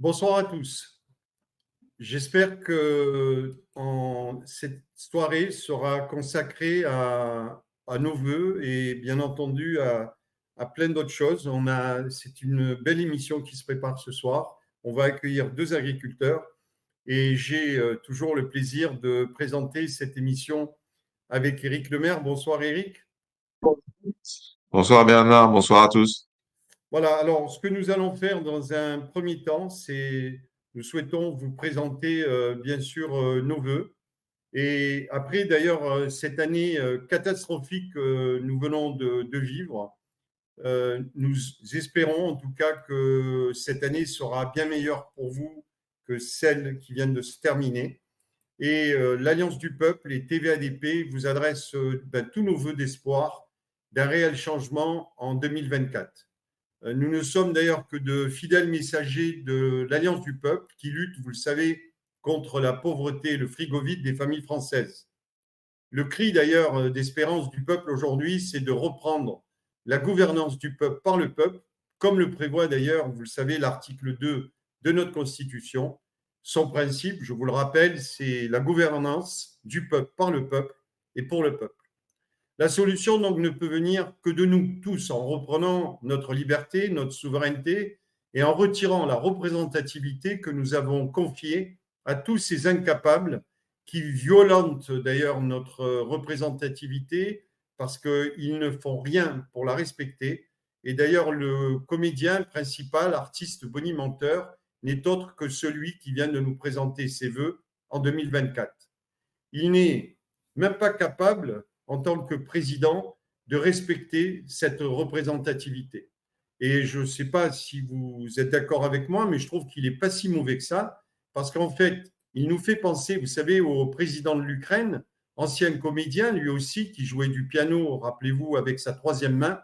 Bonsoir à tous. J'espère que cette soirée sera consacrée à nos vœux et bien entendu à plein d'autres choses. C'est une belle émission qui se prépare ce soir. On va accueillir deux agriculteurs et j'ai toujours le plaisir de présenter cette émission avec Éric Lemaire. Bonsoir Éric. Bonsoir Bernard, bonsoir à tous. Voilà, alors ce que nous allons faire dans un premier temps, c'est nous souhaitons vous présenter bien sûr nos vœux. Et après, d'ailleurs, cette année catastrophique que nous venons de vivre, nous espérons en tout cas que cette année sera bien meilleure pour vous que celle qui vient de se terminer. Et l'Alliance du Peuple et TVADP vous adressent tous nos vœux d'espoir d'un réel changement en 2024. Nous ne sommes d'ailleurs que de fidèles messagers de l'Alliance du Peuple qui lutte, vous le savez, contre la pauvreté et le frigo vide des familles françaises. Le cri d'ailleurs d'espérance du peuple aujourd'hui, c'est de reprendre la gouvernance du peuple par le peuple, comme le prévoit d'ailleurs, vous le savez, l'article 2 de notre Constitution. Son principe, je vous le rappelle, c'est la gouvernance du peuple par le peuple et pour le peuple. La solution donc ne peut venir que de nous tous en reprenant notre liberté, notre souveraineté et en retirant la représentativité que nous avons confiée à tous ces incapables qui violentent d'ailleurs notre représentativité parce qu'ils ne font rien pour la respecter. Et d'ailleurs, le comédien principal, artiste bonimenteur, n'est autre que celui qui vient de nous présenter ses vœux en 2024. Il n'est même pas capable en tant que président, de respecter cette représentativité. Et je ne sais pas si vous êtes d'accord avec moi, mais je trouve qu'il n'est pas si mauvais que ça, parce qu'en fait, il nous fait penser, vous savez, au président de l'Ukraine, ancien comédien, lui aussi, qui jouait du piano, rappelez-vous, avec sa troisième main,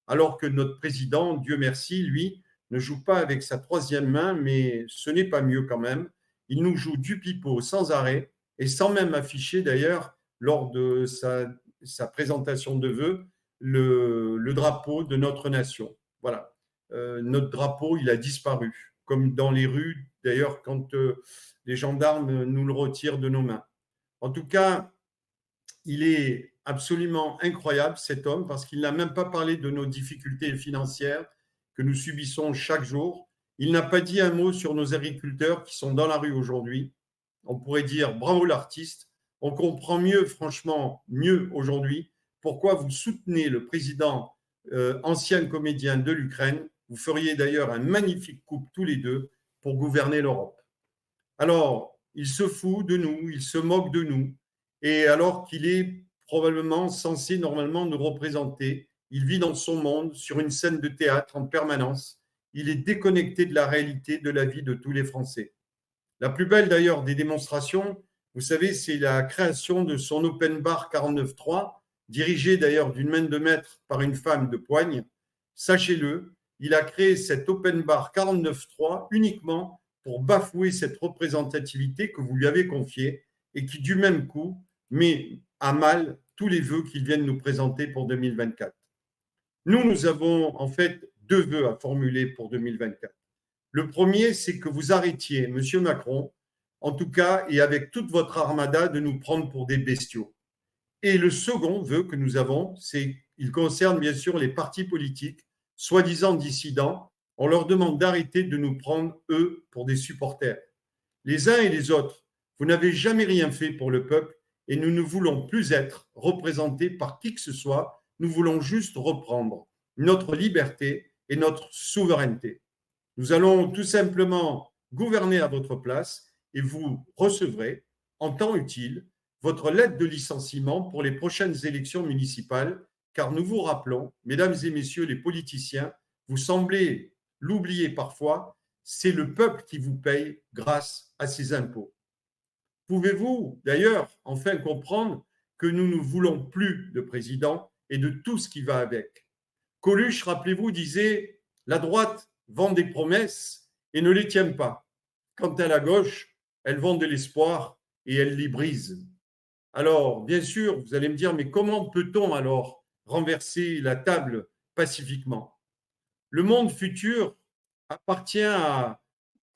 alors que notre président, Dieu merci, lui, ne joue pas avec sa troisième main, mais ce n'est pas mieux quand même. Il nous joue du pipeau sans arrêt, et sans même afficher d'ailleurs, lors de sa présentation de vœux le drapeau de notre nation. Voilà. Notre drapeau, il a disparu, comme dans les rues, d'ailleurs, quand les gendarmes nous le retirent de nos mains. En tout cas, il est absolument incroyable, cet homme, parce qu'il n'a même pas parlé de nos difficultés financières que nous subissons chaque jour. Il n'a pas dit un mot sur nos agriculteurs qui sont dans la rue aujourd'hui. On pourrait dire bravo l'artiste. On comprend mieux, franchement, mieux aujourd'hui, pourquoi vous soutenez le président ancien comédien de l'Ukraine. Vous feriez d'ailleurs un magnifique couple tous les deux pour gouverner l'Europe. Alors, il se fout de nous, il se moque de nous, et alors qu'il est probablement censé normalement nous représenter, il vit dans son monde, sur une scène de théâtre en permanence. Il est déconnecté de la réalité de la vie de tous les Français. La plus belle d'ailleurs des démonstrations, vous savez, c'est la création de son open bar 49.3, dirigé d'ailleurs d'une main de maître par une femme de poigne. Sachez-le, il a créé cet open bar 49.3 uniquement pour bafouer cette représentativité que vous lui avez confiée et qui, du même coup, met à mal tous les vœux qu'il vient de nous présenter pour 2024. Nous avons en fait deux vœux à formuler pour 2024. Le premier, c'est que vous arrêtiez, Monsieur Macron, en tout cas, et avec toute votre armada, de nous prendre pour des bestiaux. Et le second vœu que nous avons, il concerne bien sûr les partis politiques, soi-disant dissidents. On leur demande d'arrêter de nous prendre, eux, pour des supporters. Les uns et les autres, vous n'avez jamais rien fait pour le peuple et nous ne voulons plus être représentés par qui que ce soit. Nous voulons juste reprendre notre liberté et notre souveraineté. Nous allons tout simplement gouverner à votre place et vous recevrez, en temps utile, votre lettre de licenciement pour les prochaines élections municipales, car nous vous rappelons, mesdames et messieurs les politiciens, vous semblez l'oublier parfois, c'est le peuple qui vous paye grâce à ses impôts. Pouvez-vous d'ailleurs enfin comprendre que nous ne voulons plus de président et de tout ce qui va avec? Coluche, rappelez-vous, disait « La droite vend des promesses et ne les tient pas. Quant à la gauche, elle vend de l'espoir et elle les brise. » Alors, bien sûr, vous allez me dire, mais comment peut-on alors renverser la table pacifiquement? Le monde futur appartient à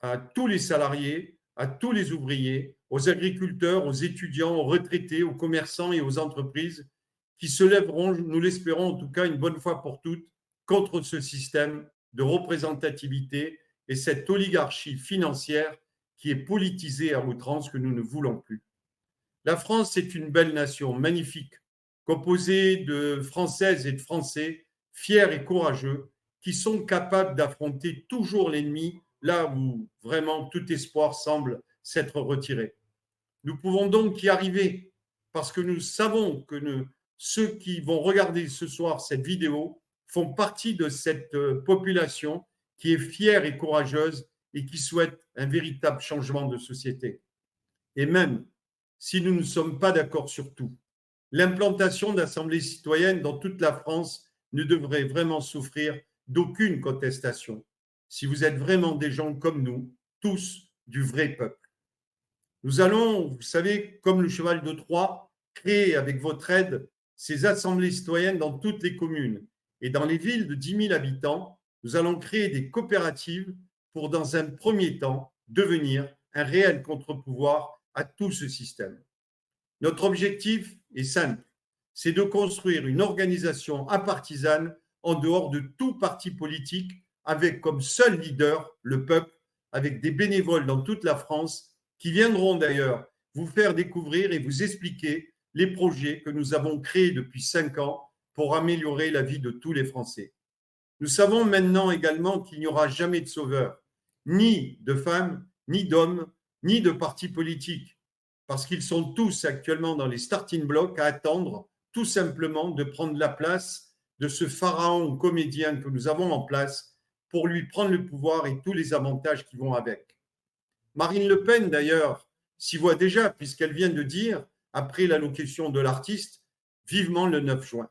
à tous les salariés, à tous les ouvriers, aux agriculteurs, aux étudiants, aux retraités, aux commerçants et aux entreprises qui se lèveront, nous l'espérons en tout cas une bonne fois pour toutes, contre ce système de représentativité et cette oligarchie financière qui est politisée à outrance que nous ne voulons plus. La France est une belle nation, magnifique, composée de Françaises et de Français fiers et courageux qui sont capables d'affronter toujours l'ennemi là où vraiment tout espoir semble s'être retiré. Nous pouvons donc y arriver parce que nous savons que ceux qui vont regarder ce soir cette vidéo font partie de cette population qui est fière et courageuse et qui souhaite un véritable changement de société. Et même si nous ne sommes pas d'accord sur tout, l'implantation d'assemblées citoyennes dans toute la France ne devrait vraiment souffrir d'aucune contestation, si vous êtes vraiment des gens comme nous, tous du vrai peuple. Nous allons, vous savez, comme le cheval de Troie, créer avec votre aide ces assemblées citoyennes dans toutes les communes. Et dans les villes de 10 000 habitants, nous allons créer des coopératives pour, dans un premier temps, devenir un réel contre-pouvoir à tout ce système. Notre objectif est simple, c'est de construire une organisation apartisane en dehors de tout parti politique, avec comme seul leader le peuple, avec des bénévoles dans toute la France qui viendront d'ailleurs vous faire découvrir et vous expliquer les projets que nous avons créés depuis 5 ans pour améliorer la vie de tous les Français. Nous savons maintenant également qu'il n'y aura jamais de sauveur, ni de femmes, ni d'hommes, ni de partis politiques, parce qu'ils sont tous actuellement dans les starting blocks à attendre tout simplement de prendre la place de ce pharaon comédien que nous avons en place pour lui prendre le pouvoir et tous les avantages qui vont avec. Marine Le Pen, d'ailleurs, s'y voit déjà, puisqu'elle vient de dire, après l'allocution de l'artiste, vivement le 9 juin.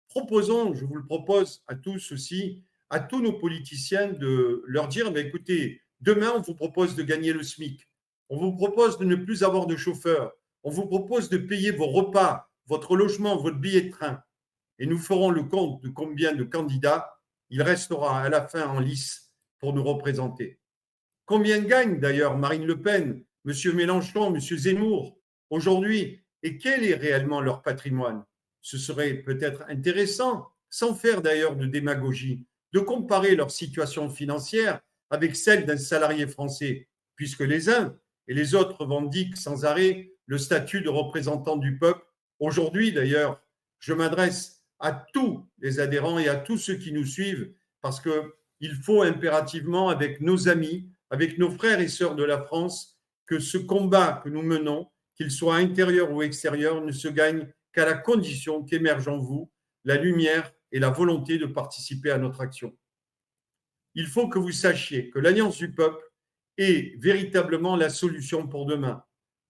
Proposons, je vous le propose à tous aussi, à tous nos politiciens de leur dire, écoutez, demain, on vous propose de gagner le SMIC. On vous propose de ne plus avoir de chauffeur. On vous propose de payer vos repas, votre logement, votre billet de train. Et nous ferons le compte de combien de candidats il restera à la fin en lice pour nous représenter. Combien gagne d'ailleurs Marine Le Pen, M. Mélenchon, M. Zemmour aujourd'hui? Et quel est réellement leur patrimoine? Ce serait peut-être intéressant, sans faire d'ailleurs de démagogie, de comparer leur situation financière avec celle d'un salarié français, puisque les uns et les autres revendiquent sans arrêt le statut de représentant du peuple. Aujourd'hui d'ailleurs, je m'adresse à tous les adhérents et à tous ceux qui nous suivent, parce qu'il faut impérativement, avec nos amis, avec nos frères et sœurs de la France, que ce combat que nous menons, qu'il soit intérieur ou extérieur, ne se gagne qu'à la condition qu'émerge en vous la lumière et la volonté de participer à notre action. Il faut que vous sachiez que l'Alliance du peuple est véritablement la solution pour demain.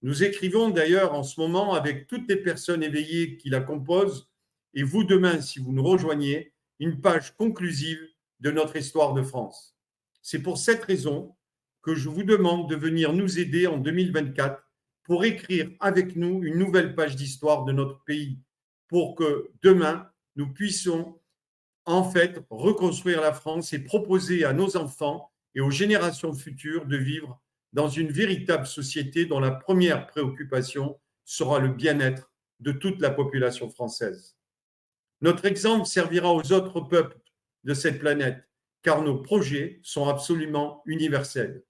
Nous écrivons d'ailleurs en ce moment avec toutes les personnes éveillées qui la composent, et vous demain, si vous nous rejoignez, une page conclusive de notre histoire de France. C'est pour cette raison que je vous demande de venir nous aider en 2024 pour écrire avec nous une nouvelle page d'histoire de notre pays, pour que demain, nous puissions en fait reconstruire la France et proposer à nos enfants et aux générations futures de vivre dans une véritable société dont la première préoccupation sera le bien-être de toute la population française. Notre exemple servira aux autres peuples de cette planète, car nos projets sont absolument universels.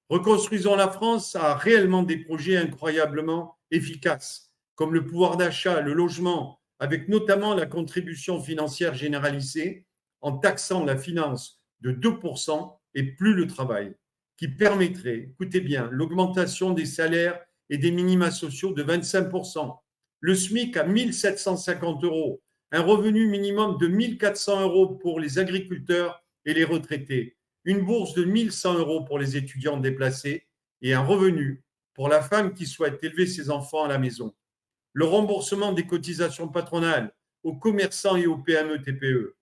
Reconstruisons la France a réellement des projets incroyablement efficaces, comme le pouvoir d'achat, le logement, avec notamment la contribution financière généralisée en taxant la finance de 2% et plus le travail, qui permettrait, écoutez bien, l'augmentation des salaires et des minima sociaux de 25%, le SMIC à 1 750 €, un revenu minimum de 1 400 € pour les agriculteurs et les retraités, une bourse de 1 100 € pour les étudiants déplacés et un revenu pour la femme qui souhaite élever ses enfants à la maison. Le remboursement des cotisations patronales aux commerçants et aux PME-TPE.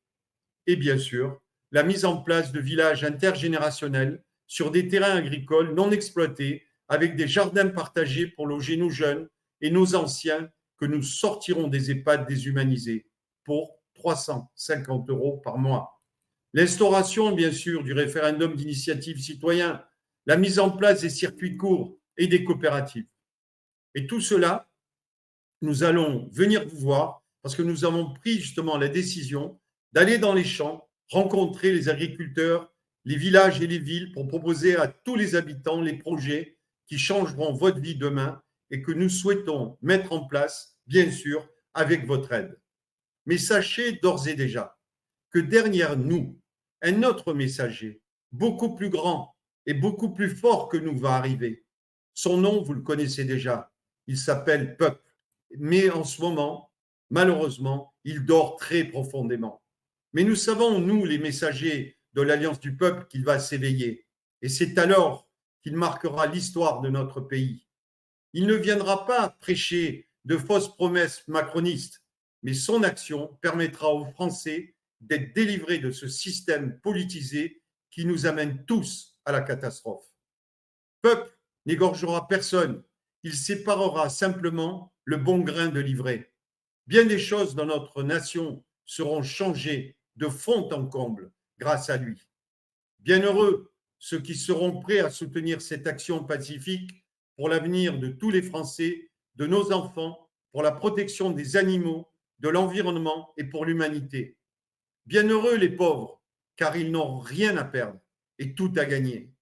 Et bien sûr, la mise en place de villages intergénérationnels sur des terrains agricoles non exploités avec des jardins partagés pour loger nos jeunes et nos anciens que nous sortirons des EHPAD déshumanisés pour 350 € par mois. L'instauration, bien sûr, du référendum d'initiative citoyen la mise en place des circuits courts et des coopératives. Et tout cela, nous allons venir vous voir parce que nous avons pris justement la décision d'aller dans les champs, rencontrer les agriculteurs, les villages et les villes pour proposer à tous les habitants les projets qui changeront votre vie demain et que nous souhaitons mettre en place, bien sûr, avec votre aide. Mais sachez d'ores et déjà que derrière nous, un autre messager, beaucoup plus grand et beaucoup plus fort que nous va arriver. Son nom, vous le connaissez déjà, il s'appelle Peuple. Mais en ce moment, malheureusement, il dort très profondément. Mais nous savons, nous, les messagers de l'Alliance du Peuple, qu'il va s'éveiller. Et c'est alors qu'il marquera l'histoire de notre pays. Il ne viendra pas prêcher de fausses promesses macronistes, mais son action permettra aux Français d'être délivrés de ce système politisé qui nous amène tous à la catastrophe. Peuple n'égorgera personne, il séparera simplement le bon grain de l'ivraie. Bien des choses dans notre nation seront changées de fond en comble grâce à lui. Bienheureux ceux qui seront prêts à soutenir cette action pacifique pour l'avenir de tous les Français, de nos enfants, pour la protection des animaux, de l'environnement et pour l'humanité. Bienheureux les pauvres, car ils n'ont rien à perdre et tout à gagner.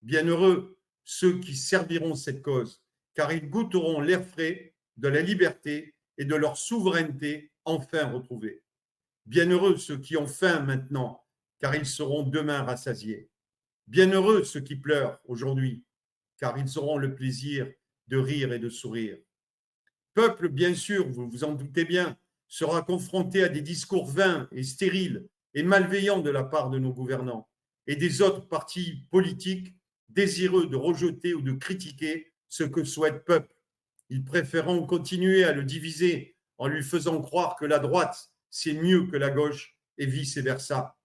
Bienheureux ceux qui serviront cette cause, car ils goûteront l'air frais de la liberté et de leur souveraineté enfin retrouvée. Bienheureux ceux qui ont faim maintenant, car ils seront demain rassasiés. Bienheureux ceux qui pleurent aujourd'hui, car ils auront le plaisir de rire et de sourire. Peuple, bien sûr, vous vous en doutez bien, sera confronté à des discours vains et stériles et malveillants de la part de nos gouvernants et des autres partis politiques désireux de rejeter ou de critiquer ce que souhaite Peuple. Ils préféreront continuer à le diviser en lui faisant croire que la droite, c'est mieux que la gauche et vice-versa.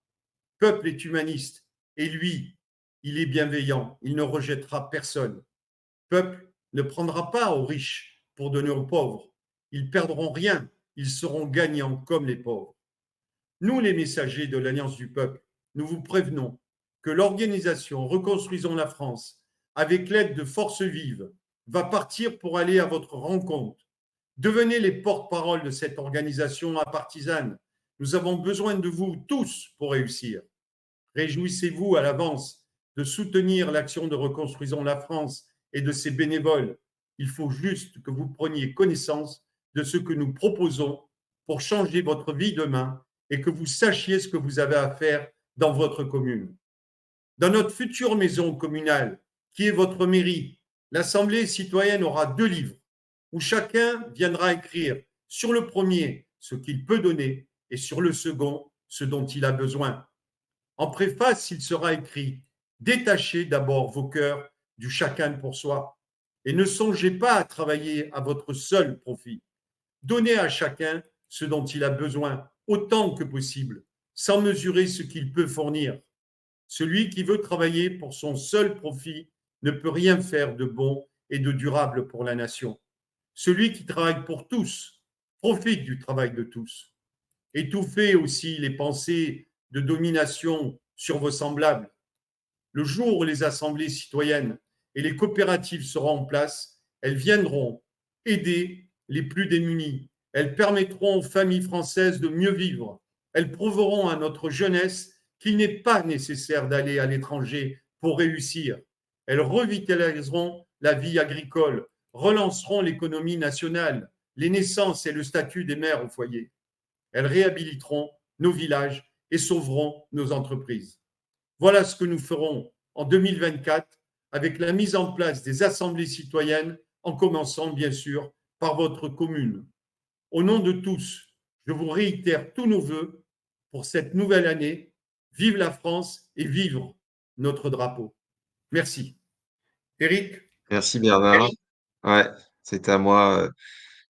Peuple est humaniste et lui, il est bienveillant, il ne rejettera personne. Peuple ne prendra pas aux riches pour donner aux pauvres. Ils perdront rien, ils seront gagnants comme les pauvres. Nous, les messagers de l'Alliance du Peuple, nous vous prévenons que l'organisation Reconstruisons la France, avec l'aide de Forces Vives, va partir pour aller à votre rencontre. Devenez les porte-parole de cette organisation apartisane. Nous avons besoin de vous tous pour réussir. Réjouissez-vous à l'avance de soutenir l'action de Reconstruisons la France et de ses bénévoles. Il faut juste que vous preniez connaissance de ce que nous proposons pour changer votre vie demain et que vous sachiez ce que vous avez à faire dans votre commune. Dans notre future maison communale, qui est votre mairie, l'Assemblée citoyenne aura 2 livres où chacun viendra écrire sur le premier ce qu'il peut donner et sur le second ce dont il a besoin. En préface, il sera écrit « Détachez d'abord vos cœurs du chacun pour soi et ne songez pas à travailler à votre seul profit. Donnez à chacun ce dont il a besoin autant que possible, sans mesurer ce qu'il peut fournir. Celui qui veut travailler pour son seul profit ne peut rien faire de bon et de durable pour la nation. Celui qui travaille pour tous profite du travail de tous. Étouffez aussi les pensées de domination sur vos semblables. Le jour où les assemblées citoyennes et les coopératives seront en place, elles viendront aider les plus démunis. Elles permettront aux familles françaises de mieux vivre. Elles prouveront à notre jeunesse qu'il n'est pas nécessaire d'aller à l'étranger pour réussir. Elles revitaliseront la vie agricole, relanceront l'économie nationale, les naissances et le statut des mères au foyer. Elles réhabiliteront nos villages et sauveront nos entreprises. Voilà ce que nous ferons en 2024 avec la mise en place des assemblées citoyennes, en commençant bien sûr par votre commune. Au nom de tous, je vous réitère tous nos vœux pour cette nouvelle année. Vive la France et vivre notre drapeau. Merci. Éric? Merci Bernard. Ouais, c'est à moi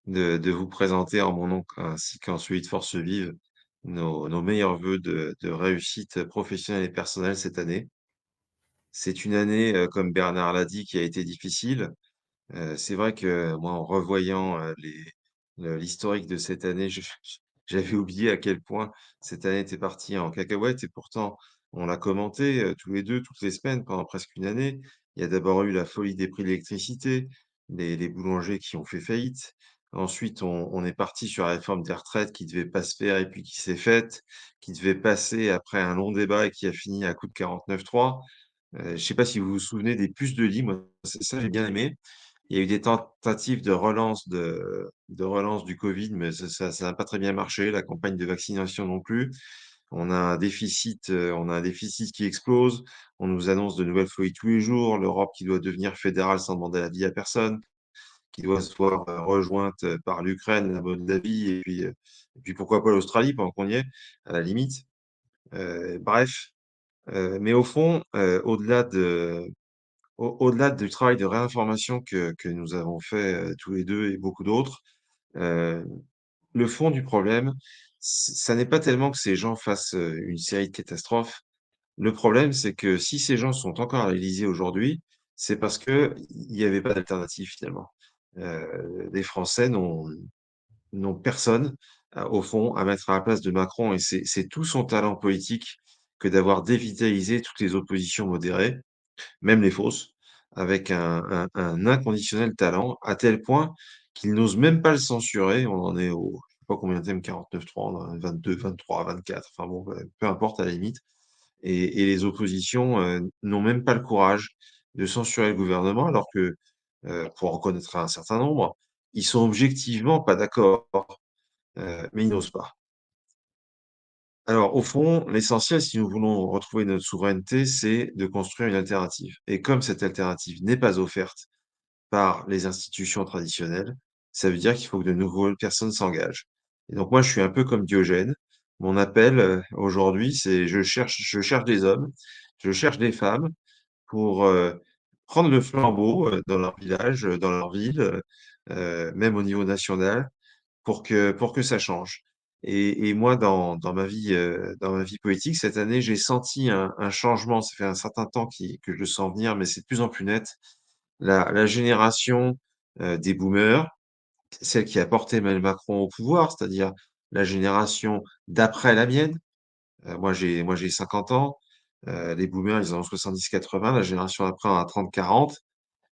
de vous présenter en mon nom ainsi qu'en celui de Force Vive nos meilleurs vœux de réussite professionnelle et personnelle cette année. C'est une année, comme Bernard l'a dit, qui a été difficile. C'est vrai que moi, en revoyant l'historique de cette année, j'avais oublié à quel point cette année était partie en cacahuète et pourtant on l'a commenté tous les deux, toutes les semaines pendant presque une année. Il y a d'abord eu la folie des prix de l'électricité, les boulangers qui ont fait faillite. Ensuite, on est parti sur la réforme des retraites qui devait pas se faire et puis qui s'est faite, qui devait passer après un long débat et qui a fini à coup de 49-3. Je ne sais pas si vous vous souvenez des puces de lit, moi, c'est ça, j'ai bien aimé. Il y a eu des tentatives de relance du Covid, mais ça n'a pas très bien marché, la campagne de vaccination non plus. On a un déficit qui explose. On nous annonce de nouvelles folies tous les jours. L'Europe qui doit devenir fédérale sans demander l'avis à personne, qui doit se voir rejointe par l'Ukraine, la Moldavie, et puis pourquoi pas l'Australie pendant qu'on y est, à la limite. Bref, mais au fond, au-delà du travail de réinformation que nous avons fait tous les deux et beaucoup d'autres, euh, le fond du problème, ça n'est pas tellement que ces gens fassent une série de catastrophes. Le problème, c'est que si ces gens sont encore à l'Élysée aujourd'hui, c'est parce qu'il n'y avait pas d'alternative finalement. Les Français n'ont personne, au fond, à mettre à la place de Macron, et c'est tout son talent politique que d'avoir dévitalisé toutes les oppositions modérées, même les fausses, avec un inconditionnel talent, à tel point qu'il n'ose même pas le censurer. On en est au, je sais pas combien de 49-3, on en est 22, 23, 24, enfin bon, peu importe à la limite. Et les oppositions n'ont même pas le courage de censurer le gouvernement, alors que, pour en connaître un certain nombre, ils sont objectivement pas d'accord, mais ils n'osent pas. Alors, au fond, l'essentiel, si nous voulons retrouver notre souveraineté, c'est de construire une alternative. Et comme cette alternative n'est pas offerte par les institutions traditionnelles, ça veut dire qu'il faut que de nouvelles personnes s'engagent. Et donc moi, je suis un peu comme Diogène. Mon appel aujourd'hui, c'est je cherche des hommes, je cherche des femmes pour prendre le flambeau dans leur village, dans leur ville, même au niveau national, pour que ça change. Et moi, dans ma vie politique, cette année, j'ai senti un changement. Ça fait un certain temps que je le sens venir, mais c'est de plus en plus net. La génération des boomers, celle qui a porté Emmanuel Macron au pouvoir, c'est-à-dire la génération d'après la mienne. Moi, j'ai 50 ans. Les boomers, ils ont 70-80. La génération d'après en a 30-40.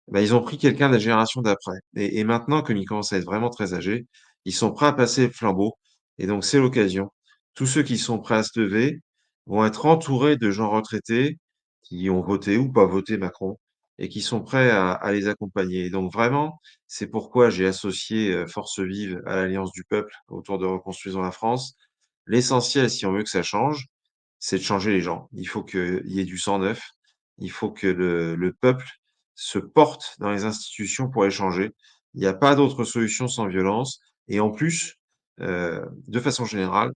Ben, ils ont pris quelqu'un de la génération d'après. Et maintenant, comme ils commencent à être vraiment très âgés, ils sont prêts à passer le flambeau. Et donc, c'est l'occasion. Tous ceux qui sont prêts à se lever vont être entourés de gens retraités qui ont voté ou pas voté Macron et qui sont prêts à les accompagner. Et donc, vraiment, c'est pourquoi j'ai associé Force Vive à l'Alliance du Peuple autour de Reconstruisons la France. L'essentiel, si on veut que ça change, c'est de changer les gens. Il faut qu'il y ait du sang neuf. Il faut que le peuple se porte dans les institutions pour échanger. Il n'y a pas d'autre solution sans violence. Et en plus, de façon générale,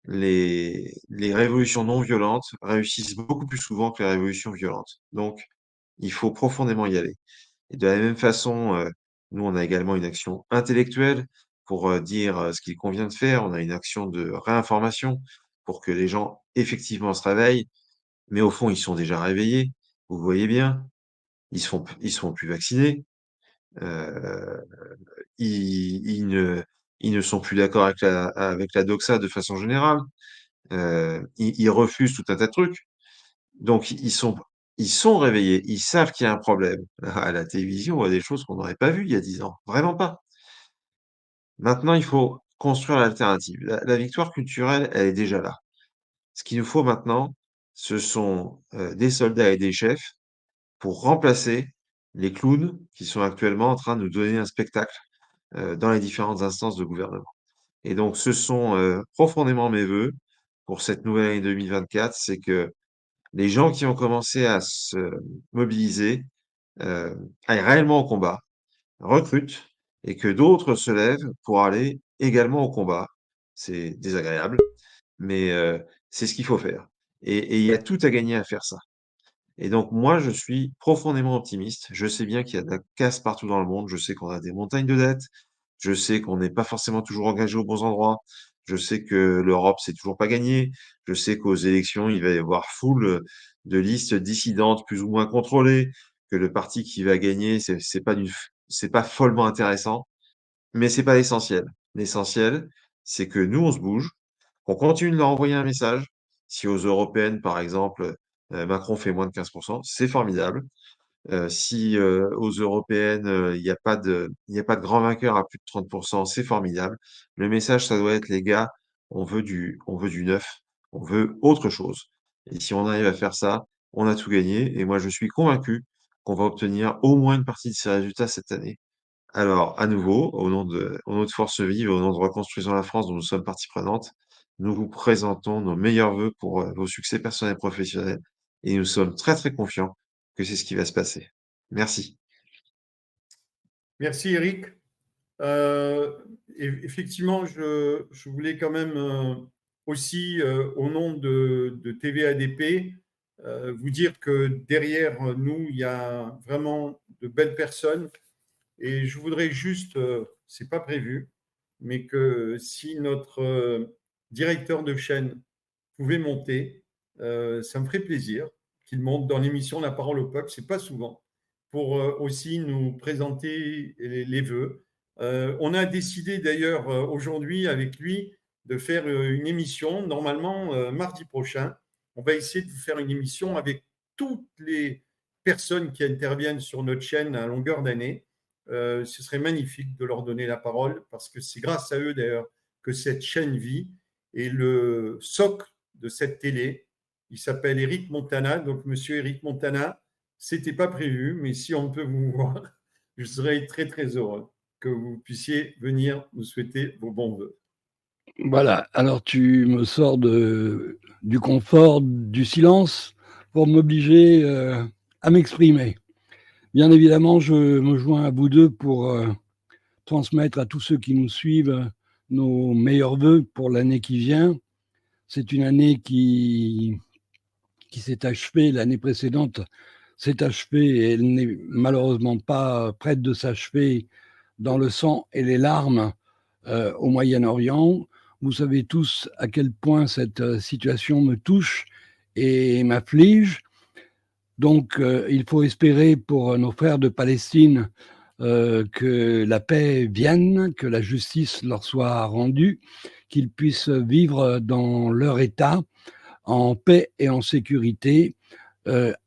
les révolutions non violentes réussissent beaucoup plus souvent que les révolutions violentes. Donc, il faut profondément y aller. Et de la même façon, nous, on a également une action intellectuelle pour dire ce qu'il convient de faire. On a une action de réinformation pour que les gens effectivement se réveillent. Mais au fond, ils sont déjà réveillés. Vous voyez bien, ils se font plus vacciner. Euh, ils ne sont plus d'accord avec la doxa de façon générale. Ils refusent tout un tas de trucs. Donc, ils sont réveillés. Ils savent qu'il y a un problème. À la télévision, on voit des choses qu'on n'aurait pas vues il y a 10 ans. Vraiment pas. Maintenant, il faut construire l'alternative. La victoire culturelle, elle est déjà là. Ce qu'il nous faut maintenant, ce sont des soldats et des chefs pour remplacer les clowns qui sont actuellement en train de nous donner un spectacle dans les différentes instances de gouvernement. Et donc, ce sont profondément mes voeux pour cette nouvelle année 2024, c'est que les gens qui ont commencé à se mobiliser euh, aillent réellement au combat, recrutent, et que d'autres se lèvent pour aller également au combat. C'est désagréable, mais c'est ce qu'il faut faire. Et il y a tout à gagner à faire ça. Et donc, moi, je suis profondément optimiste. Je sais bien qu'il y a de la casse partout dans le monde. Je sais qu'on a des montagnes de dettes. Je sais qu'on n'est pas forcément toujours engagé aux bons endroits. Je sais que l'Europe, c'est toujours pas gagné. Je sais qu'aux élections, il va y avoir foule de listes dissidentes plus ou moins contrôlées, que le parti qui va gagner, c'est pas follement intéressant, mais c'est pas l'essentiel. L'essentiel, c'est que nous, on se bouge, qu'on continue de leur envoyer un message. Si aux européennes, par exemple, Macron fait moins de 15%, c'est formidable. Si aux européennes, il n'y a pas il y a pas de grand vainqueur à plus de 30%, c'est formidable. Le message, ça doit être, les gars, on veut du neuf, on veut autre chose. Et si on arrive à faire ça, on a tout gagné. Et moi, je suis convaincu qu'on va obtenir au moins une partie de ces résultats cette année. Alors, à nouveau, au nom de Force Vive, au nom de Reconstruisons la France, dont nous sommes partie prenante, nous vous présentons nos meilleurs vœux pour vos succès personnels et professionnels. Et nous sommes très, très confiants que c'est ce qui va se passer. Merci. Merci Eric. Euh, Effectivement, je voulais quand même aussi, au nom de TV ADP, vous dire que derrière nous, il y a vraiment de belles personnes. Et je voudrais juste, c'est pas prévu, mais que si notre directeur de chaîne pouvait monter, ça me ferait plaisir qu'il monte dans l'émission La Parole au Peuple, c'est pas souvent, pour aussi nous présenter les vœux. On a décidé d'ailleurs aujourd'hui avec lui de faire une émission, normalement mardi prochain. On va essayer de faire une émission avec toutes les personnes qui interviennent sur notre chaîne à longueur d'année. Ce serait magnifique de leur donner la parole parce que c'est grâce à eux d'ailleurs que cette chaîne vit. Et le socle de cette télé, il s'appelle Eric Montana. Donc, monsieur Eric Montana, c'était pas prévu, mais si on peut vous voir, je serais très, très heureux que vous puissiez venir nous souhaiter vos bons voeux. Voilà, alors tu me sors du confort, du silence, pour m'obliger à m'exprimer. Bien évidemment, je me joins à vous deux pour transmettre à tous ceux qui nous suivent nos meilleurs vœux pour l'année qui vient. C'est une année qui s'est achevée, l'année précédente s'est achevée et elle n'est malheureusement pas prête de s'achever dans le sang et les larmes au Moyen-Orient. Vous savez tous à quel point cette situation me touche et m'afflige. Donc, il faut espérer pour nos frères de Palestine que la paix vienne, que la justice leur soit rendue, qu'ils puissent vivre dans leur État en paix et en sécurité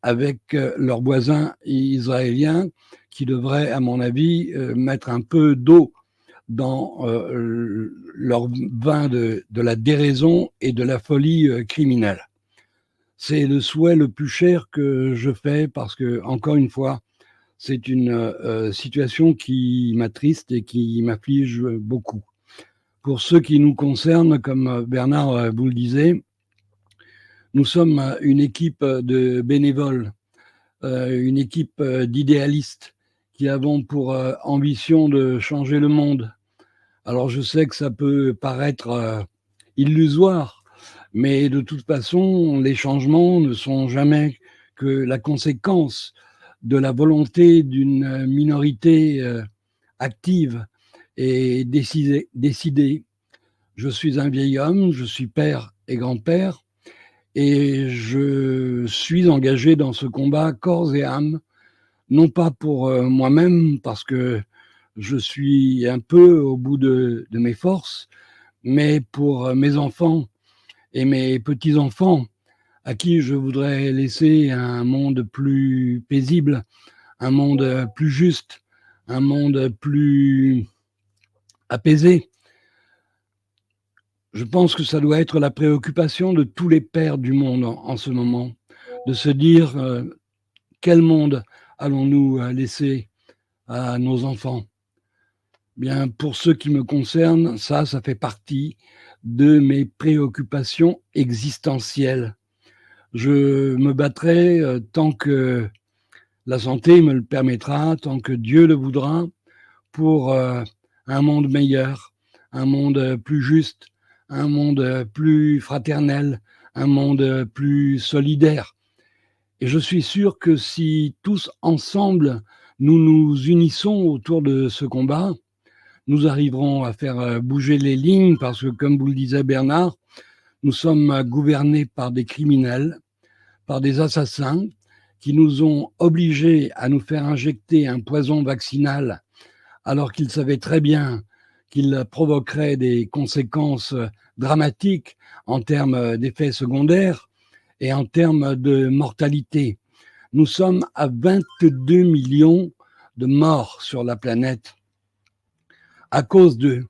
avec leurs voisins israéliens qui devraient, à mon avis, mettre un peu d'eau dans leur vin de la déraison et de la folie criminelle. C'est le souhait le plus cher que je fais parce que, encore une fois, c'est une situation qui m'attriste et qui m'afflige beaucoup. Pour ceux qui nous concernent, comme Bernard vous le disait, nous sommes une équipe de bénévoles, une équipe d'idéalistes qui avons pour ambition de changer le monde. Alors je sais que ça peut paraître illusoire, mais de toute façon, les changements ne sont jamais que la conséquence de la volonté d'une minorité active et décidée. Je suis un vieil homme, je suis père et grand-père, et je suis engagé dans ce combat corps et âme, non pas pour moi-même, parce que je suis un peu au bout de mes forces, mais pour mes enfants et mes petits-enfants, à qui je voudrais laisser un monde plus paisible, un monde plus juste, un monde plus apaisé. Je pense que ça doit être la préoccupation de tous les pères du monde en ce moment, de se dire quel monde allons-nous laisser à nos enfants. Bien, pour ce qui me concerne, ça fait partie de mes préoccupations existentielles. Je me battrai tant que la santé me le permettra, tant que Dieu le voudra, pour un monde meilleur, un monde plus juste, un monde plus fraternel, un monde plus solidaire. Et je suis sûr que si tous ensemble, nous nous unissons autour de ce combat, nous arriverons à faire bouger les lignes parce que, comme vous le disait Bernard, nous sommes gouvernés par des criminels, par des assassins qui nous ont obligés à nous faire injecter un poison vaccinal alors qu'ils savaient très bien qu'il provoquerait des conséquences dramatiques en termes d'effets secondaires et en termes de mortalité. Nous sommes à 22 millions de morts sur la planète à cause d'eux.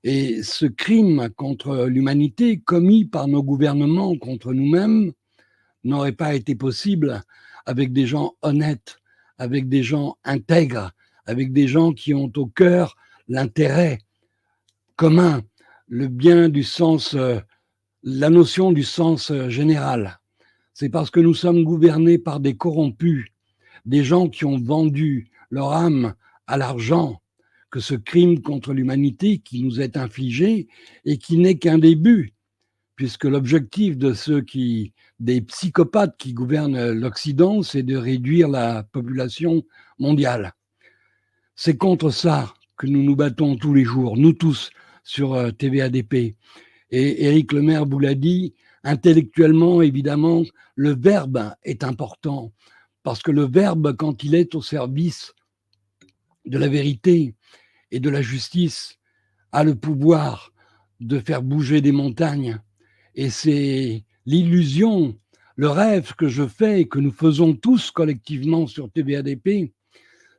Et ce crime contre l'humanité commis par nos gouvernements contre nous-mêmes n'aurait pas été possible avec des gens honnêtes, avec des gens intègres, avec des gens qui ont au cœur l'intérêt commun, le bien du sens, la notion du sens général. C'est parce que nous sommes gouvernés par des corrompus, des gens qui ont vendu leur âme à l'argent, que ce crime contre l'humanité qui nous est infligé et qui n'est qu'un début, puisque l'objectif des psychopathes qui gouvernent l'Occident, c'est de réduire la population mondiale. C'est contre ça que nous nous battons tous les jours, nous tous, sur TVADP. Et Éric Lemaire vous l'a dit, intellectuellement, évidemment, le verbe est important, parce que le verbe, quand il est au service de la vérité et de la justice, a le pouvoir de faire bouger des montagnes. Et c'est l'illusion, le rêve que je fais et que nous faisons tous collectivement sur TVADP,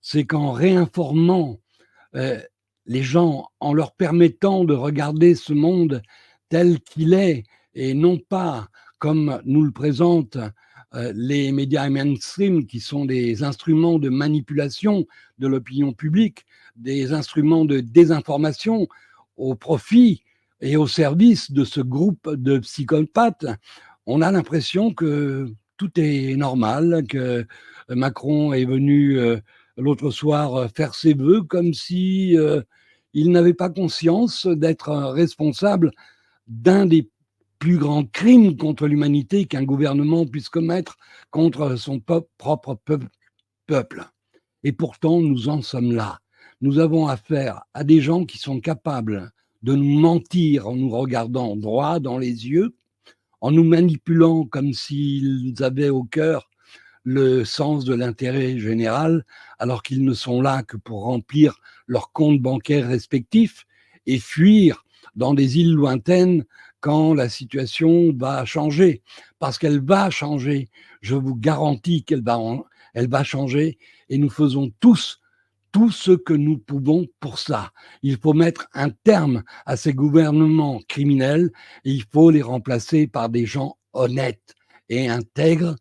c'est qu'en réinformant les gens, en leur permettant de regarder ce monde tel qu'il est, et non pas comme nous le présentent les médias mainstream, qui sont des instruments de manipulation de l'opinion publique, des instruments de désinformation au profit et au service de ce groupe de psychopathes. On a l'impression que tout est normal, que Macron est venu l'autre soir faire ses vœux comme si il n'avait pas conscience d'être responsable d'un des plus grands crimes contre l'humanité qu'un gouvernement puisse commettre contre son propre peuple. Et pourtant, nous en sommes là. Nous avons affaire à des gens qui sont capables de nous mentir en nous regardant droit dans les yeux, en nous manipulant comme s'ils avaient au cœur le sens de l'intérêt général, alors qu'ils ne sont là que pour remplir leurs comptes bancaires respectifs et fuir dans des îles lointaines quand la situation va changer. Parce qu'elle va changer. Je vous garantis qu'elle va changer, et nous faisons tous tout ce que nous pouvons pour ça. Il faut mettre un terme à ces gouvernements criminels et il faut les remplacer par des gens honnêtes et intègres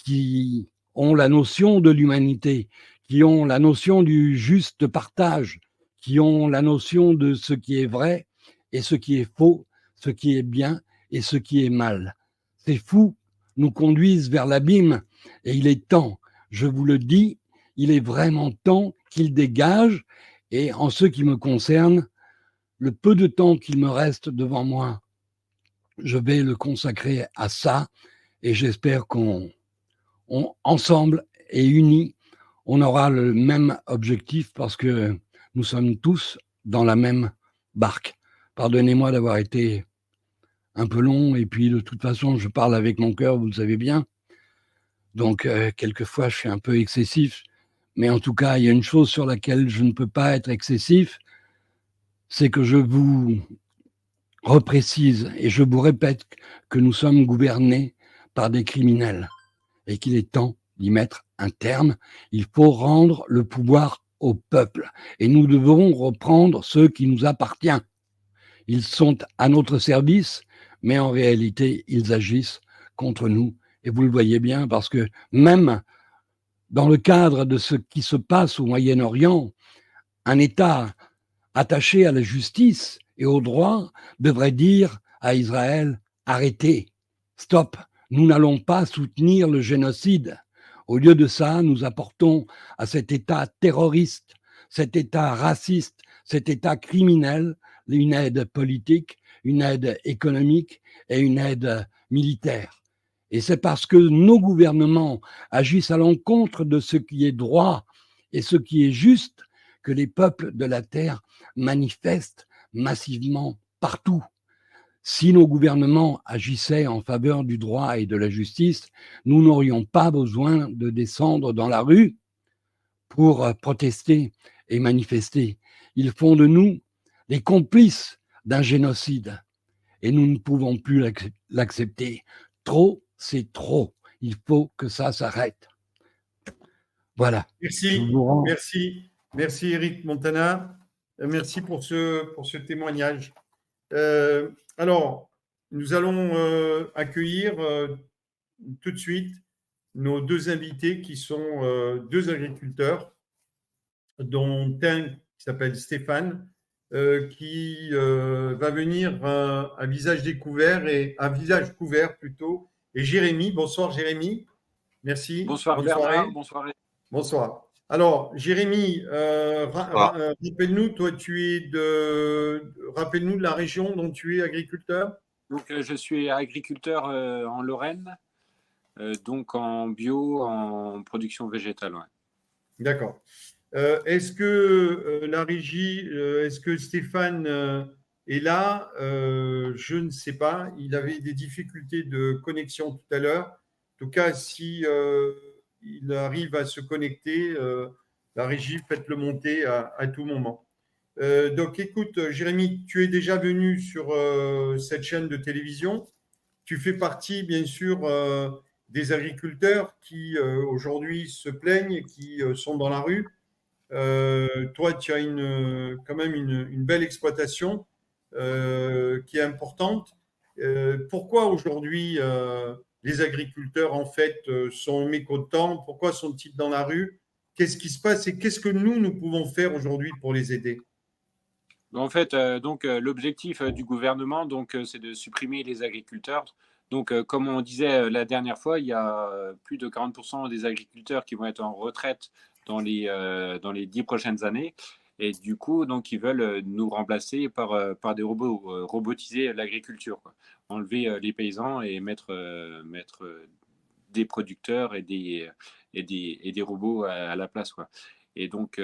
qui ont la notion de l'humanité, qui ont la notion du juste partage, qui ont la notion de ce qui est vrai et ce qui est faux, ce qui est bien et ce qui est mal. Ces fous nous conduisent vers l'abîme et il est temps, je vous le dis, il est vraiment temps qu'ils dégagent. Et en ce qui me concerne, le peu de temps qu'il me reste devant moi, je vais le consacrer à ça et j'espère ensemble et unis, on aura le même objectif parce que nous sommes tous dans la même barque. Pardonnez-moi d'avoir été un peu long et puis de toute façon, je parle avec mon cœur, vous le savez bien. Donc, quelquefois, je suis un peu excessif. Mais en tout cas, il y a une chose sur laquelle je ne peux pas être excessif, c'est que je vous reprécise et je vous répète que nous sommes gouvernés par des criminels et qu'il est temps d'y mettre un terme. Il faut rendre le pouvoir au peuple et nous devons reprendre ce qui nous appartient. Ils sont à notre service, mais en réalité, ils agissent contre nous. Et vous le voyez bien parce que même dans le cadre de ce qui se passe au Moyen-Orient, un État attaché à la justice et au droit devrait dire à Israël « Arrêtez, stop, nous n'allons pas soutenir le génocide ». Au lieu de ça, nous apportons à cet État terroriste, cet État raciste, cet État criminel, une aide politique, une aide économique et une aide militaire. Et c'est parce que nos gouvernements agissent à l'encontre de ce qui est droit et ce qui est juste que les peuples de la Terre manifestent massivement partout. Si nos gouvernements agissaient en faveur du droit et de la justice, nous n'aurions pas besoin de descendre dans la rue pour protester et manifester. Ils font de nous les complices d'un génocide et nous ne pouvons plus l'accepter. Trop, c'est trop. Il faut que ça s'arrête. Voilà. Merci, merci Eric Montana. Merci pour ce témoignage. Alors, nous allons accueillir tout de suite nos deux invités qui sont deux agriculteurs, dont un qui s'appelle Stéphane, qui va venir à visage découvert et à visage couvert plutôt. Et Jérémy, bonsoir Jérémy. Merci. Bonsoir Bonne Bernard, soirée. bonsoir. Bonsoir. Alors, Jérémy, rappelle-nous, toi, rappelle-nous de la région dont tu es agriculteur. Donc, je suis agriculteur en Lorraine, donc en bio, en production végétale. Ouais. D'accord. Est-ce que la régie, est-ce que Stéphane est là? Je ne sais pas. Il avait des difficultés de connexion tout à l'heure. En tout cas, si il arrive à se connecter, la régie, faites-le monter à tout moment. Donc, écoute, Jérémy, tu es déjà venu sur cette chaîne de télévision. Tu fais partie, bien sûr, des agriculteurs qui aujourd'hui se plaignent, qui sont dans la rue. Toi, tu as quand même une belle exploitation qui est importante. Pourquoi aujourd'hui les agriculteurs en fait sont mécontents? Pourquoi sont-ils dans la rue? Qu'est-ce qui se passe et qu'est-ce que nous pouvons faire aujourd'hui pour les aider? En fait, l'objectif du gouvernement, c'est de supprimer les agriculteurs. Donc, comme on disait la dernière fois, il y a plus de 40% des agriculteurs qui vont être en retraite dans les 10 prochaines années. Et du coup, donc, ils veulent nous remplacer par des robots, robotiser l'agriculture, quoi. Enlever les paysans et mettre des producteurs et des robots à la place, quoi. Et donc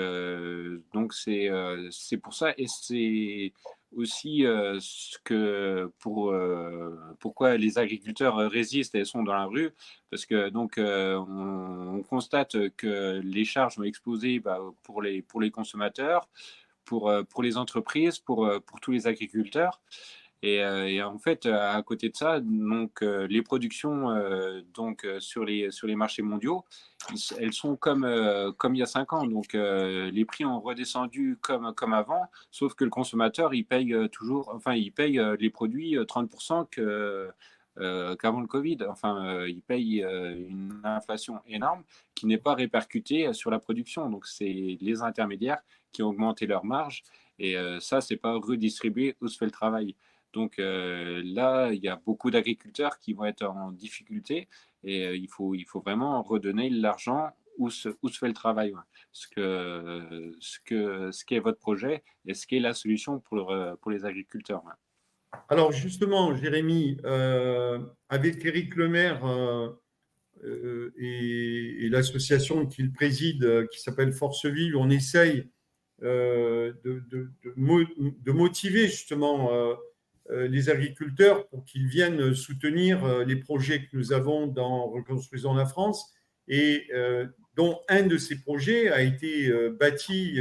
c'est pour ça, et c'est aussi pourquoi les agriculteurs résistent et sont dans la rue, parce que on constate que les charges vont exploser pour les consommateurs, pour les entreprises, pour tous les agriculteurs. Et en fait, à côté de ça, les productions sur les marchés mondiaux, elles sont comme il y a 5 ans. Donc, les prix ont redescendu comme avant, sauf que le consommateur, il paye les produits 30% qu'avant le Covid. Enfin, il paye une inflation énorme qui n'est pas répercutée sur la production. Donc, c'est les intermédiaires qui ont augmenté leurs marges. Et ça, c'est pas redistribué où se fait le travail. Donc là, il y a beaucoup d'agriculteurs qui vont être en difficulté et il faut vraiment redonner l'argent où se fait le travail. Ouais. Ce qu'est votre projet et ce qu'est la solution pour les agriculteurs. Ouais. Alors justement, Jérémy, avec Éric Lemaire et l'association qu'il préside, qui s'appelle Force Vive, on essaye de motiver justement les agriculteurs pour qu'ils viennent soutenir les projets que nous avons dans Reconstruisons la France et dont un de ces projets a été bâti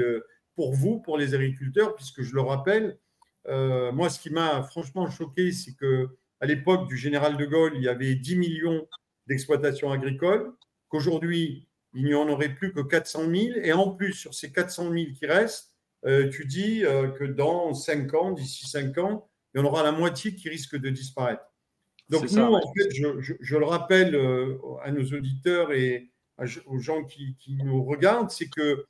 pour vous, pour les agriculteurs, puisque je le rappelle, moi ce qui m'a franchement choqué, c'est qu'à l'époque du général de Gaulle, il y avait 10 millions d'exploitations agricoles, qu'aujourd'hui, il n'y en aurait plus que 400 000, et en plus, sur ces 400 000 qui restent, tu dis que dans 5 ans, d'ici 5 ans, il y en aura la moitié qui risque de disparaître. Donc nous, en fait, je le rappelle à nos auditeurs et aux gens qui nous regardent, c'est que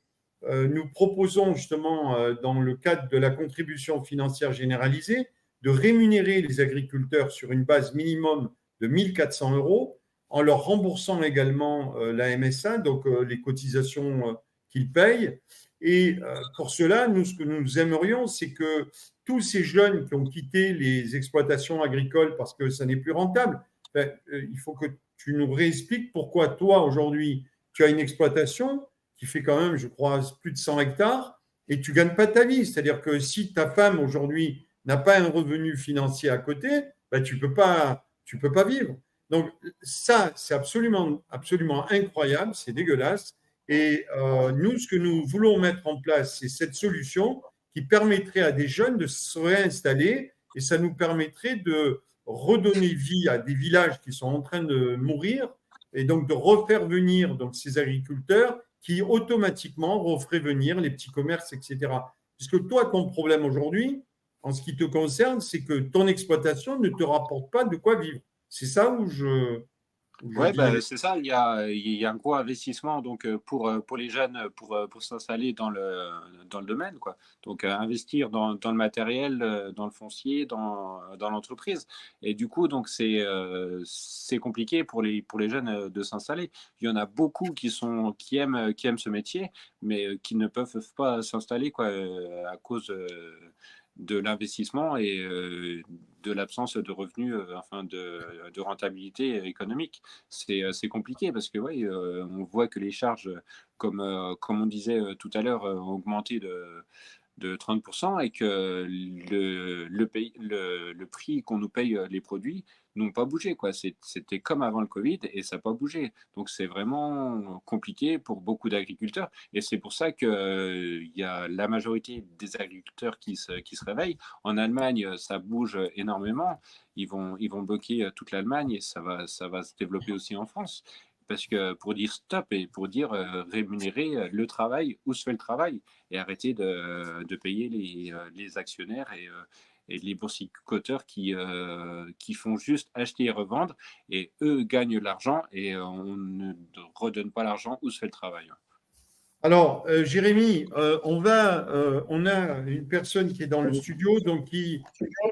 nous proposons justement, dans le cadre de la contribution financière généralisée, de rémunérer les agriculteurs sur une base minimum de 1 400 € en leur remboursant également la MSA, donc les cotisations qu'ils payent. Et pour cela, nous, ce que nous aimerions, c'est que tous ces jeunes qui ont quitté les exploitations agricoles parce que ça n'est plus rentable, il faut que tu nous réexpliques pourquoi toi, aujourd'hui, tu as une exploitation qui fait quand même, je crois, plus de 100 hectares et tu ne gagnes pas ta vie. C'est-à-dire que si ta femme, aujourd'hui, n'a pas un revenu financier à côté, tu ne peux pas vivre. Donc ça, c'est absolument, absolument incroyable, c'est dégueulasse. Et nous, ce que nous voulons mettre en place, c'est cette solution qui permettrait à des jeunes de se réinstaller et ça nous permettrait de redonner vie à des villages qui sont en train de mourir et donc de refaire venir donc, ces agriculteurs qui automatiquement referait venir les petits commerces, etc. Puisque toi, ton problème aujourd'hui, en ce qui te concerne, c'est que ton exploitation ne te rapporte pas de quoi vivre. C'est ça où je Ouais, dirais. c'est ça. Il y a un gros investissement donc pour les jeunes pour s'installer dans le domaine, quoi. Donc investir dans le matériel, dans le foncier, dans l'entreprise. Et du coup, donc c'est compliqué pour les jeunes de s'installer. Il y en a beaucoup qui aiment ce métier, mais qui ne peuvent pas s'installer, quoi, à cause de l'investissement et de l'absence de revenus, enfin de rentabilité économique. C'est compliqué parce que ouais, on voit que les charges, comme on disait tout à l'heure, ont augmenté de 30% et que le prix qu'on nous paye les produits n'ont pas bougé, quoi. C'était comme avant le Covid et ça n'a pas bougé. Donc c'est vraiment compliqué pour beaucoup d'agriculteurs et c'est pour ça qu'il y a la majorité des agriculteurs qui se réveillent. En Allemagne, ça bouge énormément. Ils vont bloquer toute l'Allemagne et ça va se développer aussi en France. Parce que pour dire stop et pour dire rémunérer le travail, où se fait le travail, et arrêter de payer les actionnaires et les boursicoteurs qui font juste acheter et revendre, et eux gagnent l'argent et on ne redonne pas l'argent où se fait le travail. Alors, Jérémy, on a une personne qui est dans le studio, donc qui,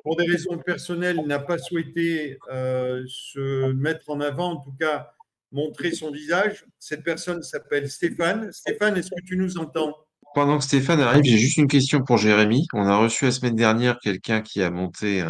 pour des raisons personnelles, n'a pas souhaité se mettre en avant, en tout cas montrer son visage. Cette personne s'appelle Stéphane. Stéphane, est-ce que tu nous entends? Pendant que Stéphane arrive, j'ai juste une question pour Jérémy. On a reçu la semaine dernière quelqu'un qui a monté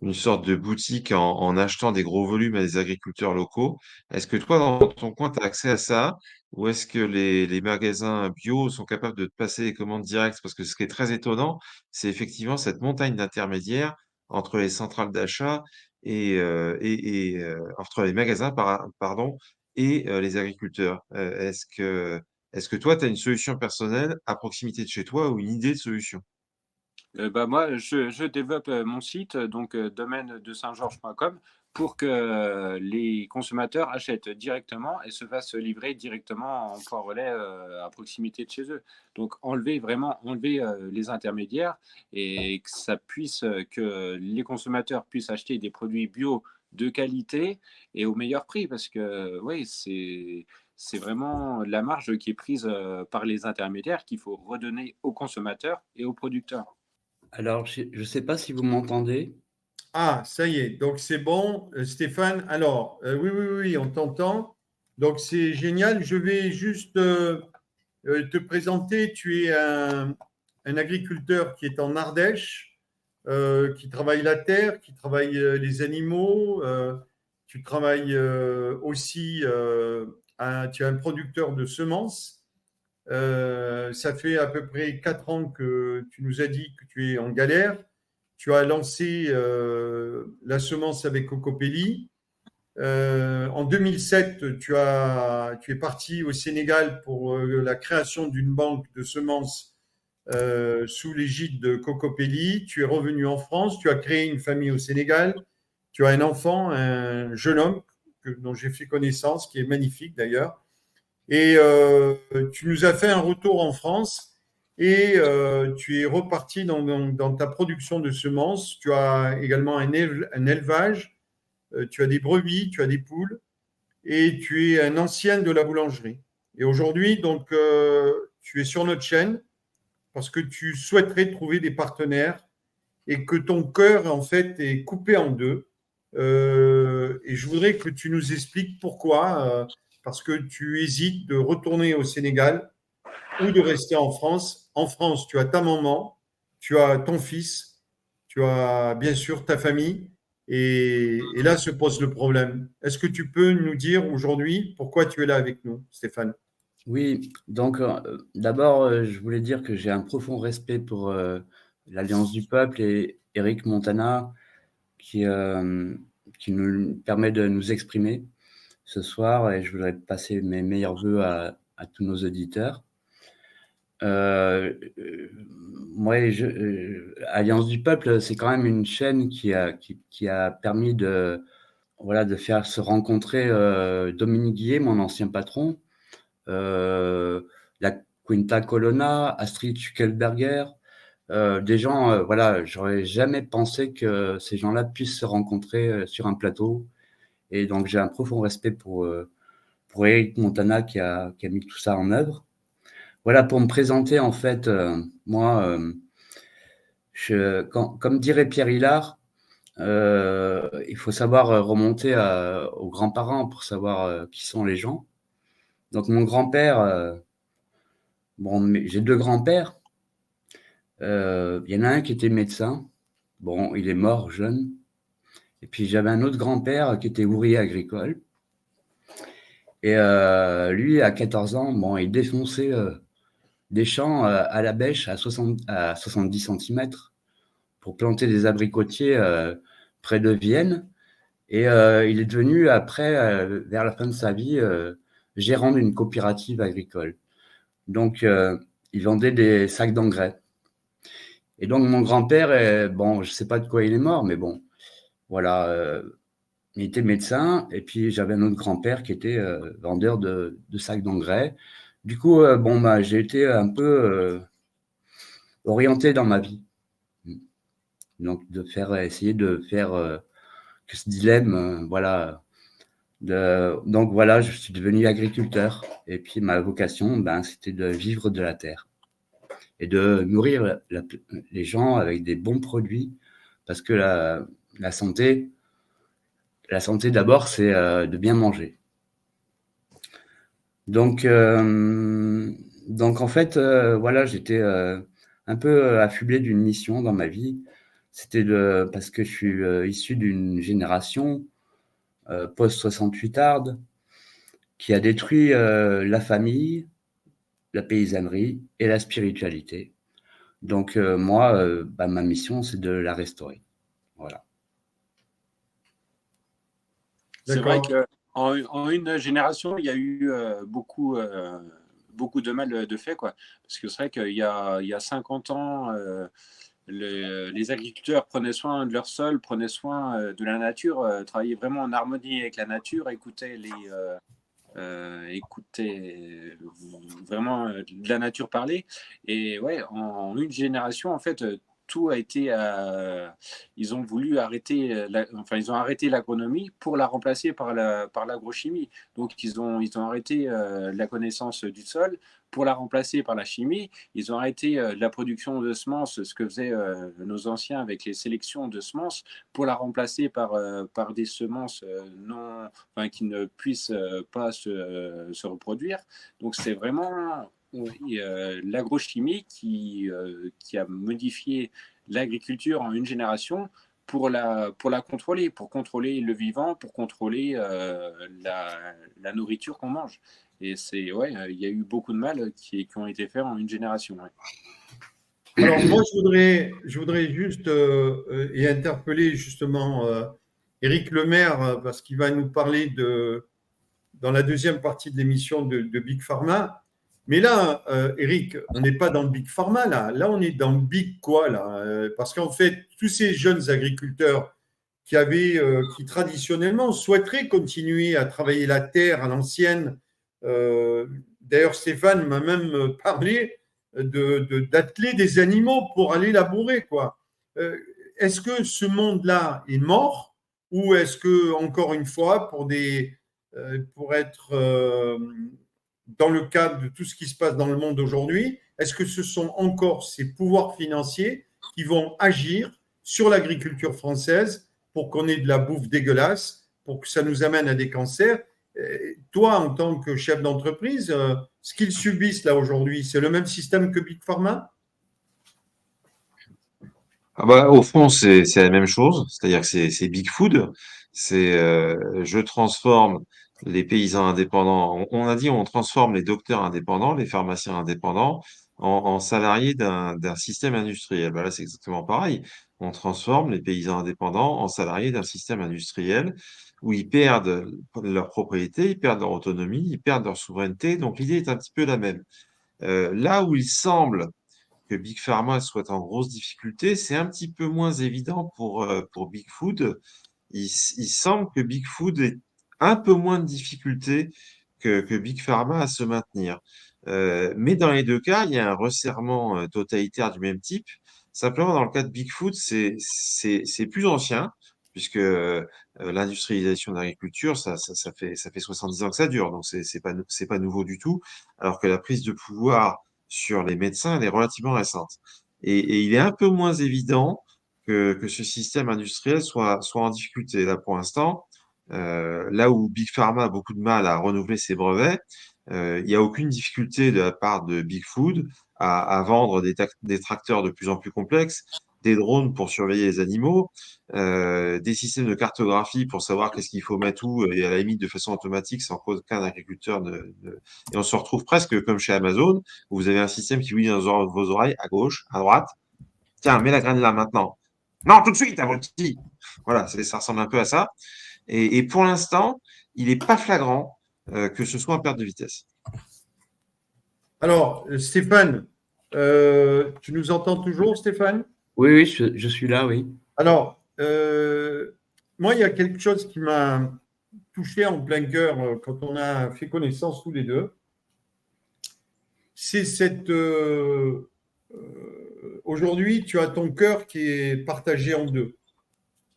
une sorte de boutique en achetant des gros volumes à des agriculteurs locaux. Est-ce que toi, dans ton coin, tu as accès à ça? Ou est-ce que les magasins bio sont capables de te passer les commandes directes? Parce que ce qui est très étonnant, c'est effectivement cette montagne d'intermédiaires entre les centrales d'achat entre les magasins, pardon, et les agriculteurs. Est-ce que toi, tu as une solution personnelle à proximité de chez toi ou une idée de solution? Moi, je développe mon site, donc domaine de saint-georges.com, pour que les consommateurs achètent directement et se fassent livrer directement en point relais à proximité de chez eux. Donc vraiment enlever les intermédiaires et que que les consommateurs puissent acheter des produits bio de qualité et au meilleur prix, parce que oui, c'est vraiment la marge qui est prise par les intermédiaires qu'il faut redonner aux consommateurs et aux producteurs. Alors, je ne sais pas si vous m'entendez. Ah, ça y est, donc c'est bon, Stéphane. Alors, oui, oui, oui, on t'entend. Donc, c'est génial. Je vais juste te présenter. Tu es un agriculteur qui est en Ardèche, qui travaille la terre, qui travaille les animaux. Tu travailles aussi, tu es un producteur de semences. Ça fait à peu près 4 ans que tu nous as dit que tu es en galère. Tu as lancé la semence avec Cocopelli. En 2007, tu es parti au Sénégal pour la création d'une banque de semences sous l'égide de Cocopelli. Tu es revenu en France, tu as créé une famille au Sénégal. Tu as un enfant, un jeune homme dont j'ai fait connaissance, qui est magnifique d'ailleurs. Et tu nous as fait un retour en France et tu es reparti dans ta production de semences. Tu as également un élevage, tu as des brebis, tu as des poules et tu es un ancien de la boulangerie. Et aujourd'hui, donc, tu es sur notre chaîne parce que tu souhaiterais trouver des partenaires et que ton cœur, en fait, est coupé en deux. Et je voudrais que tu nous expliques pourquoi, parce que tu hésites de retourner au Sénégal ou de rester en France. En France, tu as ta maman, tu as ton fils, tu as bien sûr ta famille, et là se pose le problème. Est-ce que tu peux nous dire aujourd'hui pourquoi tu es là avec nous, Stéphane? Oui, donc d'abord, je voulais dire que j'ai un profond respect pour l'Alliance du Peuple et Éric Montana qui nous permet de nous exprimer ce soir, et je voudrais passer mes meilleurs voeux à tous nos auditeurs. Moi, Alliance du Peuple, c'est quand même une chaîne qui a permis de faire se rencontrer Dominique Guillet, mon ancien patron, la Quinta Colonna, Astrid Schickelberger, des gens, voilà, j'aurais jamais pensé que ces gens-là puissent se rencontrer sur un plateau. Et donc, j'ai un profond respect pour Eric Montana qui a mis tout ça en œuvre. Voilà, pour me présenter, en fait, moi, comme dirait Pierre Hillard, il faut savoir remonter aux grands-parents pour savoir qui sont les gens. Donc, mon grand-père, bon, j'ai 2 grands-pères. Il y en a un qui était médecin. Bon, il est mort jeune. Et puis, j'avais un autre grand-père qui était ouvrier agricole. Et lui, à 14 ans, bon, il défonçait des champs à la bêche à 70 centimètres pour planter des abricotiers près de Vienne. Et il est devenu, après, vers la fin de sa vie, gérant d'une coopérative agricole. Donc, il vendait des sacs d'engrais. Et donc, mon grand-père, bon, je ne sais pas de quoi il est mort, mais bon, voilà, il était médecin. Et puis, j'avais un autre grand-père qui était vendeur de sacs d'engrais. Du coup, bon, bah, j'ai été un peu orienté dans ma vie. Donc, essayer de faire que ce dilemme, voilà. Donc, voilà, je suis devenu agriculteur. Et puis, ma vocation, ben, c'était de vivre de la terre et de nourrir les gens avec des bons produits. Parce que la santé d'abord, c'est de bien manger. Donc en fait, voilà, j'étais un peu affublé d'une mission dans ma vie. C'était parce que je suis issu d'une génération post-68arde qui a détruit la famille, la paysannerie et la spiritualité. Donc moi, bah, ma mission, c'est de la restaurer. Voilà. C'est vrai qu'en une génération, il y a eu beaucoup de mal de fait, quoi. Parce que c'est vrai qu'il y a 50 ans, les agriculteurs prenaient soin de leur sol, prenaient soin de la nature, travaillaient vraiment en harmonie avec la nature, écoutaient vraiment de la nature parler. Et ouais, en une génération, en fait, tout a été. Ils ont voulu arrêter, ils ont arrêté l'agronomie pour la remplacer par l'agrochimie. Donc, ils ont arrêté la connaissance du sol pour la remplacer par la chimie. Ils ont arrêté la production de semences, ce que faisaient nos anciens avec les sélections de semences, pour la remplacer par des semences qui ne puissent pas se reproduire. Donc, c'est vraiment l'agrochimie qui a modifié l'agriculture en une génération pour la contrôler, pour contrôler le vivant, pour contrôler la nourriture qu'on mange. Et il y a eu beaucoup de mal qui ont été faits en une génération. Ouais. Alors, moi, je voudrais juste et interpeller justement Éric Lemaire parce qu'il va nous parler dans la deuxième partie de l'émission de Big Pharma. Mais là, Éric, on n'est pas dans le Big Pharma, là. Là, on est dans le Big quoi, là. Parce qu'en fait, tous ces jeunes agriculteurs qui traditionnellement souhaiteraient continuer à travailler la terre à l'ancienne. D'ailleurs, Stéphane m'a même parlé d'atteler des animaux pour aller labourer, quoi. Est-ce que ce monde-là est mort ou est-ce que, encore une fois, pour être dans le cadre de tout ce qui se passe dans le monde aujourd'hui, est-ce que ce sont encore ces pouvoirs financiers qui vont agir sur l'agriculture française pour qu'on ait de la bouffe dégueulasse, pour que ça nous amène à des cancers? Toi, en tant que chef d'entreprise, ce qu'ils subissent là aujourd'hui, c'est le même système que Big Pharma? Ah bah, au fond, c'est la même chose, c'est-à-dire que c'est Big Food, je transforme les paysans indépendants, on a dit on transforme les docteurs indépendants, les pharmaciens indépendants en salariés d'un système industriel. Bah là, c'est exactement pareil. On transforme les paysans indépendants en salariés d'un système industriel où ils perdent leur propriété, ils perdent leur autonomie, ils perdent leur souveraineté. Donc l'idée est un petit peu la même. Là où il semble que Big Pharma soit en grosse difficulté, c'est un petit peu moins évident pour Big Food. Il semble que Big Food ait un peu moins de difficultés que Big Pharma à se maintenir. Mais dans les deux cas, il y a un resserrement totalitaire du même type. Simplement, dans le cas de Big Food, c'est plus ancien, puisque l'industrialisation de l'agriculture, ça fait 70 ans que ça dure, donc c'est pas nouveau du tout, alors que la prise de pouvoir sur les médecins, elle est relativement récente. Et il est un peu moins évident que ce système industriel soit en difficulté. Là, pour l'instant, là où Big Pharma a beaucoup de mal à renouveler ses brevets, il n'y a aucune difficulté de la part de Big Food à vendre des tracteurs de plus en plus complexes, des drones pour surveiller les animaux, des systèmes de cartographie pour savoir qu'est-ce qu'il faut mettre où, et à la limite de façon automatique sans qu'aucun agriculteur Et on se retrouve presque comme chez Amazon, où vous avez un système qui vous dit dans vos oreilles, à gauche, à droite, tiens, mets la graine là maintenant. Non, tout de suite, abruti. Voilà, ça ressemble un peu à ça. Et pour l'instant, il n'est pas flagrant que ce soit en perte de vitesse. Alors, Stéphane, tu nous entends toujours, Stéphane? Oui, je suis là, oui. Alors, moi, il y a quelque chose qui m'a touché en plein cœur quand on a fait connaissance tous les deux. C'est cette... aujourd'hui, tu as ton cœur qui est partagé en deux.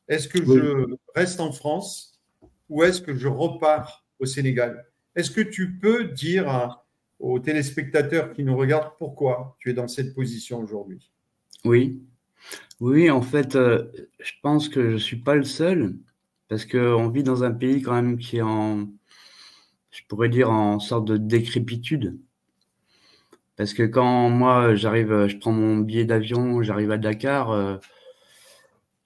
Est-ce que je reste en France ou est-ce que je repars au Sénégal? Est-ce que tu peux dire aux téléspectateurs qui nous regardent pourquoi tu es dans cette position aujourd'hui? Oui. Oui, en fait, je pense que je ne suis pas le seul, parce qu'on vit dans un pays quand même qui est je pourrais dire, en sorte de décrépitude. Parce que quand moi, je prends mon billet d'avion, j'arrive à Dakar,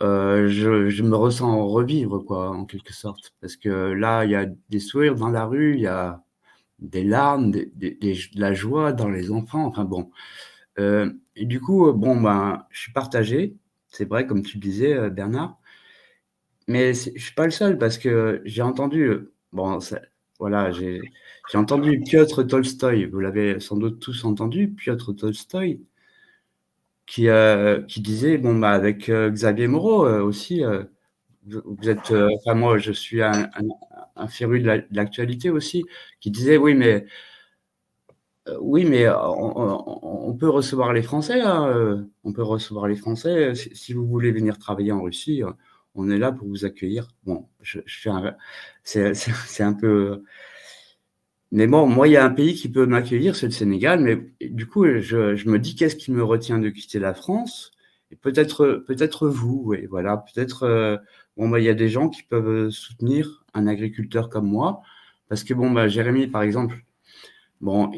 je me ressens revivre, quoi, en quelque sorte. Parce que là, il y a des sourires dans la rue, il y a des larmes, de la joie dans les enfants, enfin bon. Et du coup, bon, ben, je suis partagé, c'est vrai, comme tu disais, Bernard. Mais je suis pas le seul parce que j'ai entendu, voilà, j'ai entendu Piotr Tolstoï, vous l'avez sans doute tous entendu, Piotr Tolstoï, qui disait, bon, bah, avec Xavier Moreau aussi, vous êtes, enfin moi je suis un féru de l'actualité aussi, qui disait, oui, mais on peut recevoir les Français, hein, on peut recevoir les Français. Si vous voulez venir travailler en Russie, on est là pour vous accueillir. Bon, c'est un peu. Mais bon, moi, il y a un pays qui peut m'accueillir, c'est le Sénégal. Mais du coup, je me dis, qu'est-ce qui me retient de quitter la France? Et peut-être vous, oui, voilà. Peut-être, bon, bah, il y a des gens qui peuvent soutenir un agriculteur comme moi. Parce que, bon, bah, Jérémy, par exemple, bon,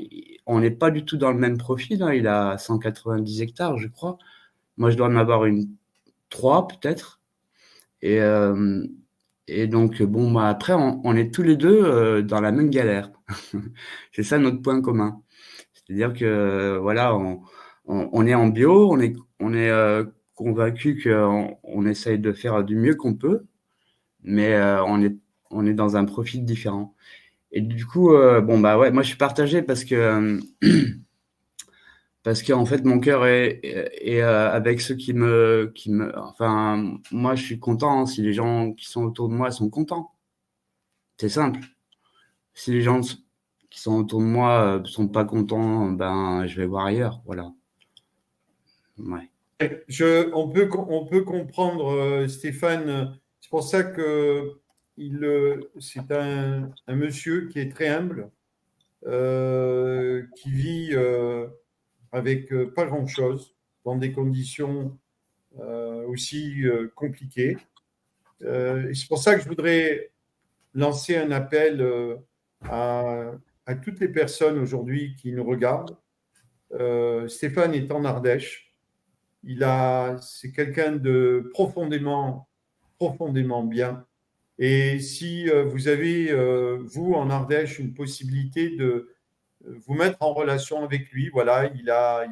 on n'est pas du tout dans le même profil, hein. Il a 190 hectares, je crois. Moi, je dois en avoir 3 peut-être. Et donc, bon, bah, après, on est tous les deux dans la même galère. C'est ça notre point commun. C'est-à-dire que, voilà, on est en bio, on est convaincu qu'on essaye de faire du mieux qu'on peut, mais on est dans un profil différent. Et du coup, bon, bah ouais, moi je suis partagé parce que qu'en fait mon cœur est avec ceux enfin, moi je suis content hein, si les gens qui sont autour de moi sont contents. C'est simple. Si les gens qui sont autour de moi sont pas contents, ben je vais voir ailleurs, voilà. Ouais. On peut comprendre, Stéphane. C'est pour ça que c'est un monsieur qui est très humble, qui vit avec pas grand-chose, dans des conditions aussi compliquées. Et c'est pour ça que je voudrais lancer un appel à toutes les personnes aujourd'hui qui nous regardent. Stéphane est en Ardèche. C'est quelqu'un de profondément bien. Et si vous avez, vous, en Ardèche, une possibilité de vous mettre en relation avec lui, voilà, il a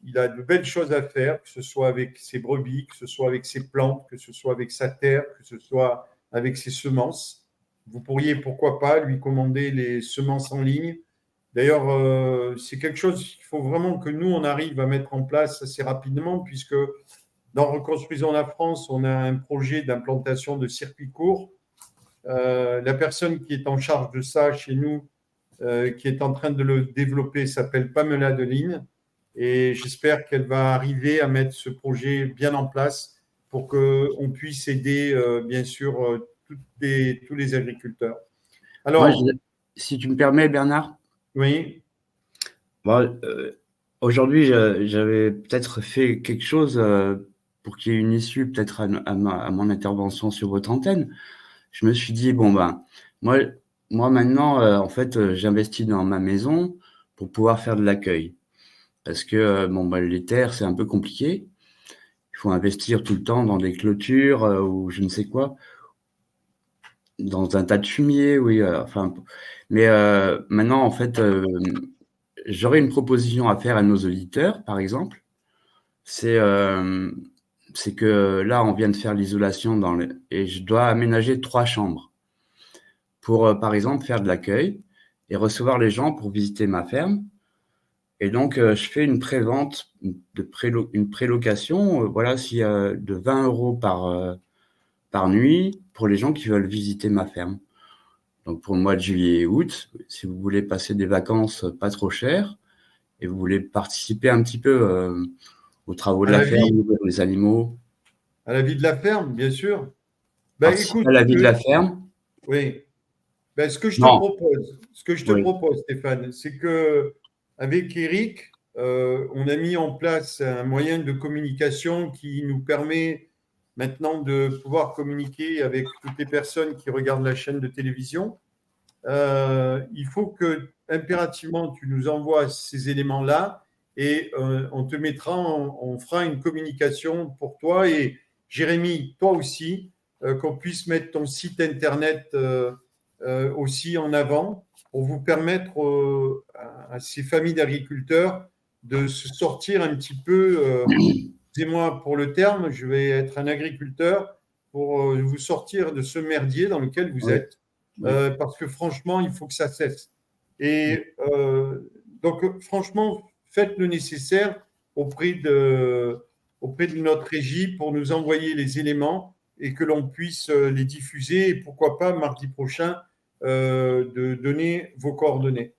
de belles choses à faire, que ce soit avec ses brebis, que ce soit avec ses plantes, que ce soit avec sa terre, que ce soit avec ses semences. Vous pourriez, pourquoi pas, lui commander les semences en ligne. D'ailleurs, c'est quelque chose qu'il faut vraiment que nous, on arrive à mettre en place assez rapidement, puisque dans Reconstruisons la France, on a un projet d'implantation de circuits courts La personne qui est en charge de ça chez nous, qui est en train de le développer, s'appelle Pamela Deline. Et j'espère qu'elle va arriver à mettre ce projet bien en place pour qu'on puisse aider, bien sûr, tous les agriculteurs. Alors, Moi, si tu me permets, Bernard, oui, bon, aujourd'hui, j'avais peut-être fait quelque chose pour qu'il y ait une issue peut-être à mon intervention sur votre antenne. Je me suis dit, bon, ben, moi maintenant, en fait, j'investis dans ma maison pour pouvoir faire de l'accueil. Parce que, bon, ben, les terres, c'est un peu compliqué. Il faut investir tout le temps dans des clôtures ou je ne sais quoi, dans un tas de fumier, oui. Enfin, mais maintenant, en fait, j'aurais une proposition à faire à nos auditeurs, par exemple. C'est que là, on vient de faire l'isolation et je dois aménager 3 chambres pour, par exemple, faire de l'accueil et recevoir les gens pour visiter ma ferme. Et donc, je fais une prévente, une prélocation, voilà, de 20 € par nuit pour les gens qui veulent visiter ma ferme. Donc, pour le mois de juillet et août, si vous voulez passer des vacances pas trop chères et vous voulez participer un petit peu aux travaux de la ferme, les animaux. À la vie de la ferme, bien sûr. Écoute, à la vie de la ferme. Oui. Ce que je te Oui. propose, Stéphane, c'est que avec Eric, on a mis en place un moyen de communication qui nous permet maintenant de pouvoir communiquer avec toutes les personnes qui regardent la chaîne de télévision. Il faut que impérativement tu nous envoies ces éléments-là et on te mettra, on fera une communication pour toi et Jérémy, toi aussi, qu'on puisse mettre ton site internet aussi en avant pour vous permettre à ces familles d'agriculteurs de se sortir un petit peu, excusez-moi pour le terme, je vais être un agriculteur pour vous sortir de ce merdier dans lequel vous êtes. Parce que franchement, il faut que ça cesse. Et donc, franchement, faites le nécessaire auprès de notre régie pour nous envoyer les éléments et que l'on puisse les diffuser et pourquoi pas mardi prochain de donner vos coordonnées.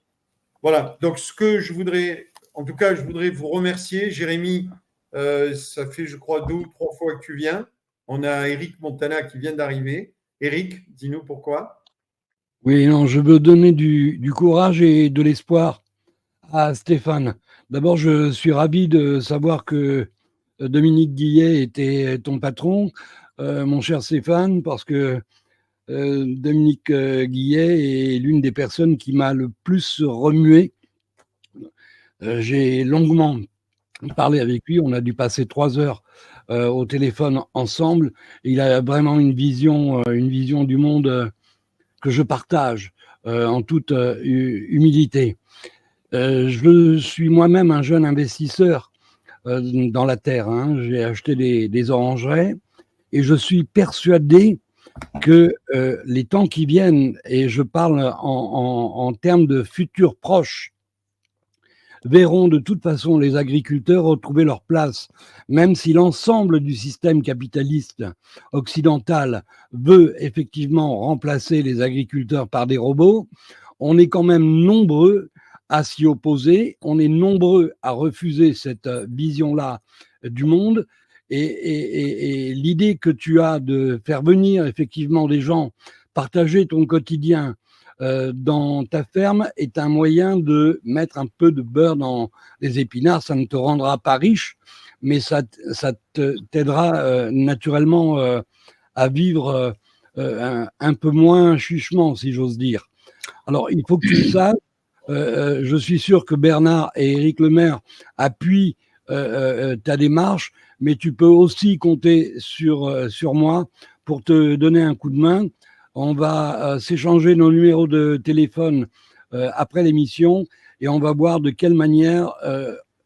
Voilà, donc ce que je voudrais, en tout cas, je voudrais vous remercier. Jérémy, ça fait, je crois, 2 ou 3 fois que tu viens. On a Eric Montana qui vient d'arriver. Eric, dis-nous pourquoi. Oui, non, je veux donner du courage et de l'espoir à Stéphane. D'abord, je suis ravi de savoir que Dominique Guillet était ton patron, mon cher Stéphane, parce que Dominique Guillet est l'une des personnes qui m'a le plus remué. J'ai longuement parlé avec lui, on a dû passer 3 heures au téléphone ensemble. Il a vraiment une vision du monde que je partage en toute humilité. Je suis moi-même un jeune investisseur dans la terre. J'ai acheté des orangeraies et je suis persuadé que les temps qui viennent, et je parle en termes de futurs proches, verront de toute façon les agriculteurs retrouver leur place, même si l'ensemble du système capitaliste occidental veut effectivement remplacer les agriculteurs par des robots. On est quand même nombreux à s'y opposer, on est nombreux à refuser cette vision-là du monde. Et l'idée que tu as de faire venir effectivement des gens partager ton quotidien dans ta ferme est un moyen de mettre un peu de beurre dans les épinards. Ça ne te rendra pas riche, mais ça t'aidera naturellement à vivre un peu moins chichement, si j'ose dire. Alors, il faut que tu le saches. Je suis sûr que Bernard et Éric Lemaire appuient ta démarche, mais tu peux aussi compter sur moi pour te donner un coup de main. On va s'échanger nos numéros de téléphone après l'émission et on va voir de quelle manière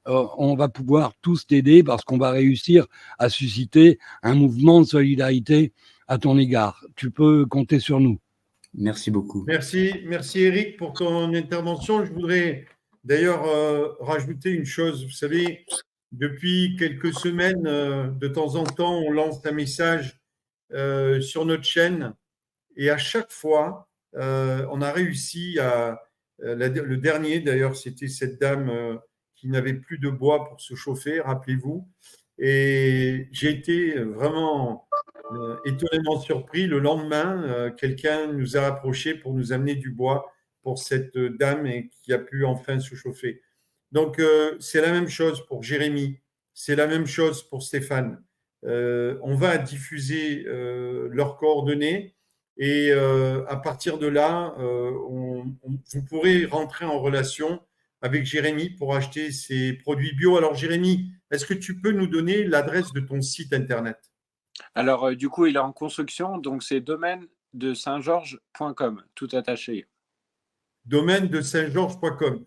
on va pouvoir tous t'aider parce qu'on va réussir à susciter un mouvement de solidarité à ton égard. Tu peux compter sur nous. Merci beaucoup. Merci Eric pour ton intervention. Je voudrais d'ailleurs rajouter une chose. Vous savez, depuis quelques semaines, de temps en temps, on lance un message sur notre chaîne Et à chaque fois, on a réussi à… le dernier, d'ailleurs, c'était cette dame qui n'avait plus de bois pour se chauffer, rappelez-vous. Et j'ai été vraiment étonnamment surpris. Le lendemain, quelqu'un nous a approché pour nous amener du bois pour cette dame et qui a pu enfin se chauffer. Donc, c'est la même chose pour Jérémy, c'est la même chose pour Stéphane. On va diffuser leurs coordonnées et à partir de là, vous pourrez rentrer en relation avec Jérémy pour acheter ses produits bio. Alors, Jérémy, est-ce que tu peux nous donner l'adresse de ton site internet? Alors, du coup, il est en construction, donc c'est domaine de saint-georges.com, tout attaché. Domaine de saint-georges.com.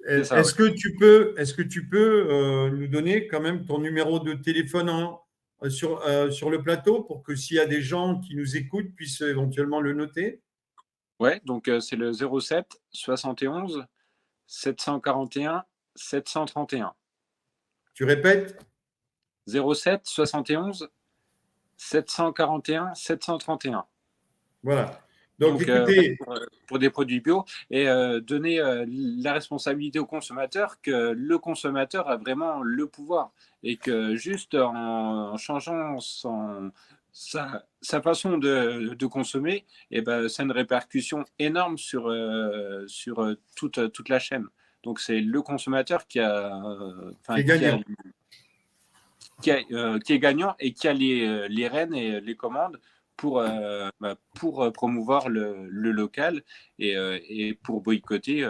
C'est ça, Est-ce que tu peux nous donner quand même ton numéro de téléphone sur le plateau pour que s'il y a des gens qui nous écoutent puissent éventuellement le noter? Ouais, donc c'est le 07 71 741 731. Tu répètes? 07 71 741 731. Voilà. Donc, Donc, écoutez, pour des produits bio et donner la responsabilité au consommateur, que le consommateur a vraiment le pouvoir et que juste en changeant sa façon de consommer, et ben, ça a une répercussion énorme sur toute la chaîne. Donc, c'est le consommateur qui c'est gagnant. qui est gagnant et qui a les rênes et les commandes pour promouvoir le local et pour boycotter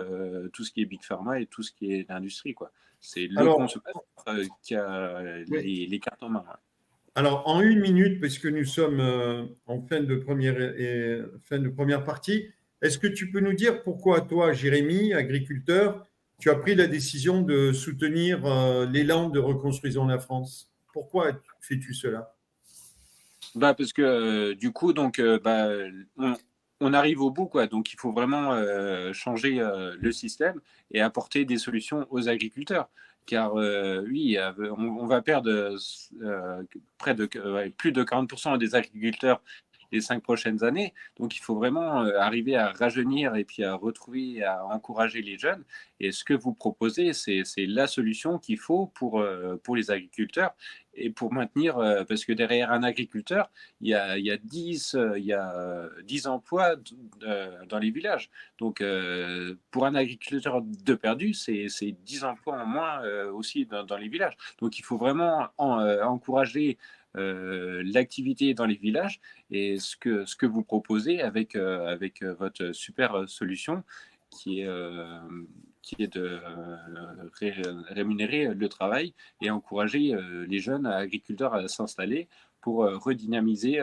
tout ce qui est Big Pharma et tout ce qui est l'industrie, quoi. C'est le consommateur qui a les cartes en main. Ouais. Alors, en 1 minute, parce que nous sommes en fin de première partie, est-ce que tu peux nous dire pourquoi toi, Jérémy, agriculteur, tu as pris la décision de soutenir l'élan de Reconstruisons la France? Pourquoi fais-tu cela? Parce que du coup, donc, on arrive au bout, quoi. Donc, il faut vraiment changer le système et apporter des solutions aux agriculteurs. Car oui, on va perdre plus de 40% des agriculteurs les 5 prochaines années. Donc, il faut vraiment arriver à rajeunir et puis à retrouver, à encourager les jeunes. Et ce que vous proposez, c'est la solution qu'il faut pour les agriculteurs et pour maintenir, parce que derrière un agriculteur, il y a 10 emplois dans les villages. Donc, pour un agriculteur de perdu, c'est 10 emplois en moins aussi dans les villages. Donc, il faut vraiment encourager l'activité dans les villages et ce que vous proposez avec votre super solution qui est de rémunérer le travail et encourager les jeunes agriculteurs à s'installer pour redynamiser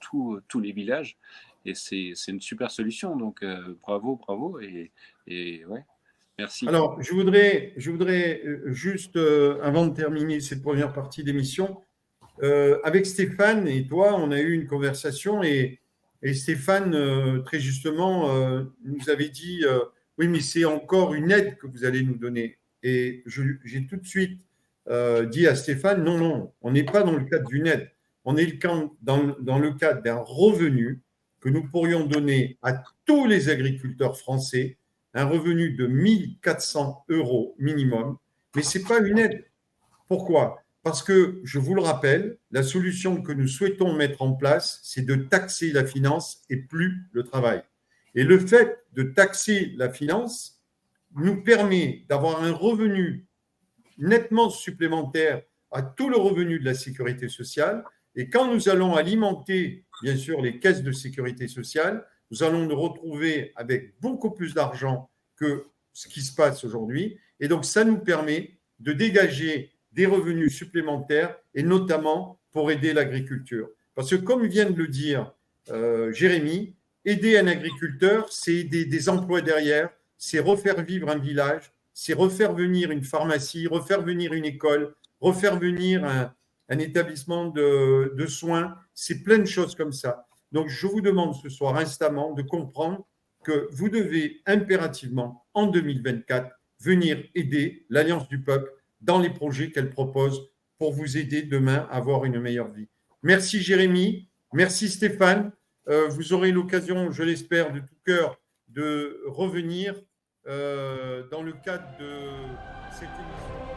tous les villages. Et c'est une super solution. Donc, bravo. Et ouais, merci. Alors, je voudrais juste, avant de terminer cette première partie d'émission, avec Stéphane et toi, on a eu une conversation et Stéphane, très justement, nous avait dit oui, mais c'est encore une aide que vous allez nous donner. Et j'ai tout de suite dit à Stéphane non, on n'est pas dans le cadre d'une aide. On est dans le cadre d'un revenu que nous pourrions donner à tous les agriculteurs français, un revenu de 1 400 € minimum. Mais ce n'est pas une aide. Pourquoi ? Parce que, je vous le rappelle, la solution que nous souhaitons mettre en place, c'est de taxer la finance et plus le travail. Et le fait de taxer la finance nous permet d'avoir un revenu nettement supplémentaire à tout le revenu de la sécurité sociale. Et quand nous allons alimenter, bien sûr, les caisses de sécurité sociale, nous allons nous retrouver avec beaucoup plus d'argent que ce qui se passe aujourd'hui. Et donc, ça nous permet de dégager des revenus supplémentaires et notamment pour aider l'agriculture. Parce que comme vient de le dire Jérémy, aider un agriculteur, c'est aider des emplois derrière, c'est refaire vivre un village, c'est refaire venir une pharmacie, refaire venir une école, refaire venir un établissement de soins, c'est plein de choses comme ça. Donc je vous demande ce soir instamment de comprendre que vous devez impérativement, en 2024, venir aider l'Alliance du Peuple dans les projets qu'elle propose pour vous aider demain à avoir une meilleure vie. Merci Jérémy, merci Stéphane. vous aurez l'occasion, je l'espère, de tout cœur, de revenir dans le cadre de cette émission.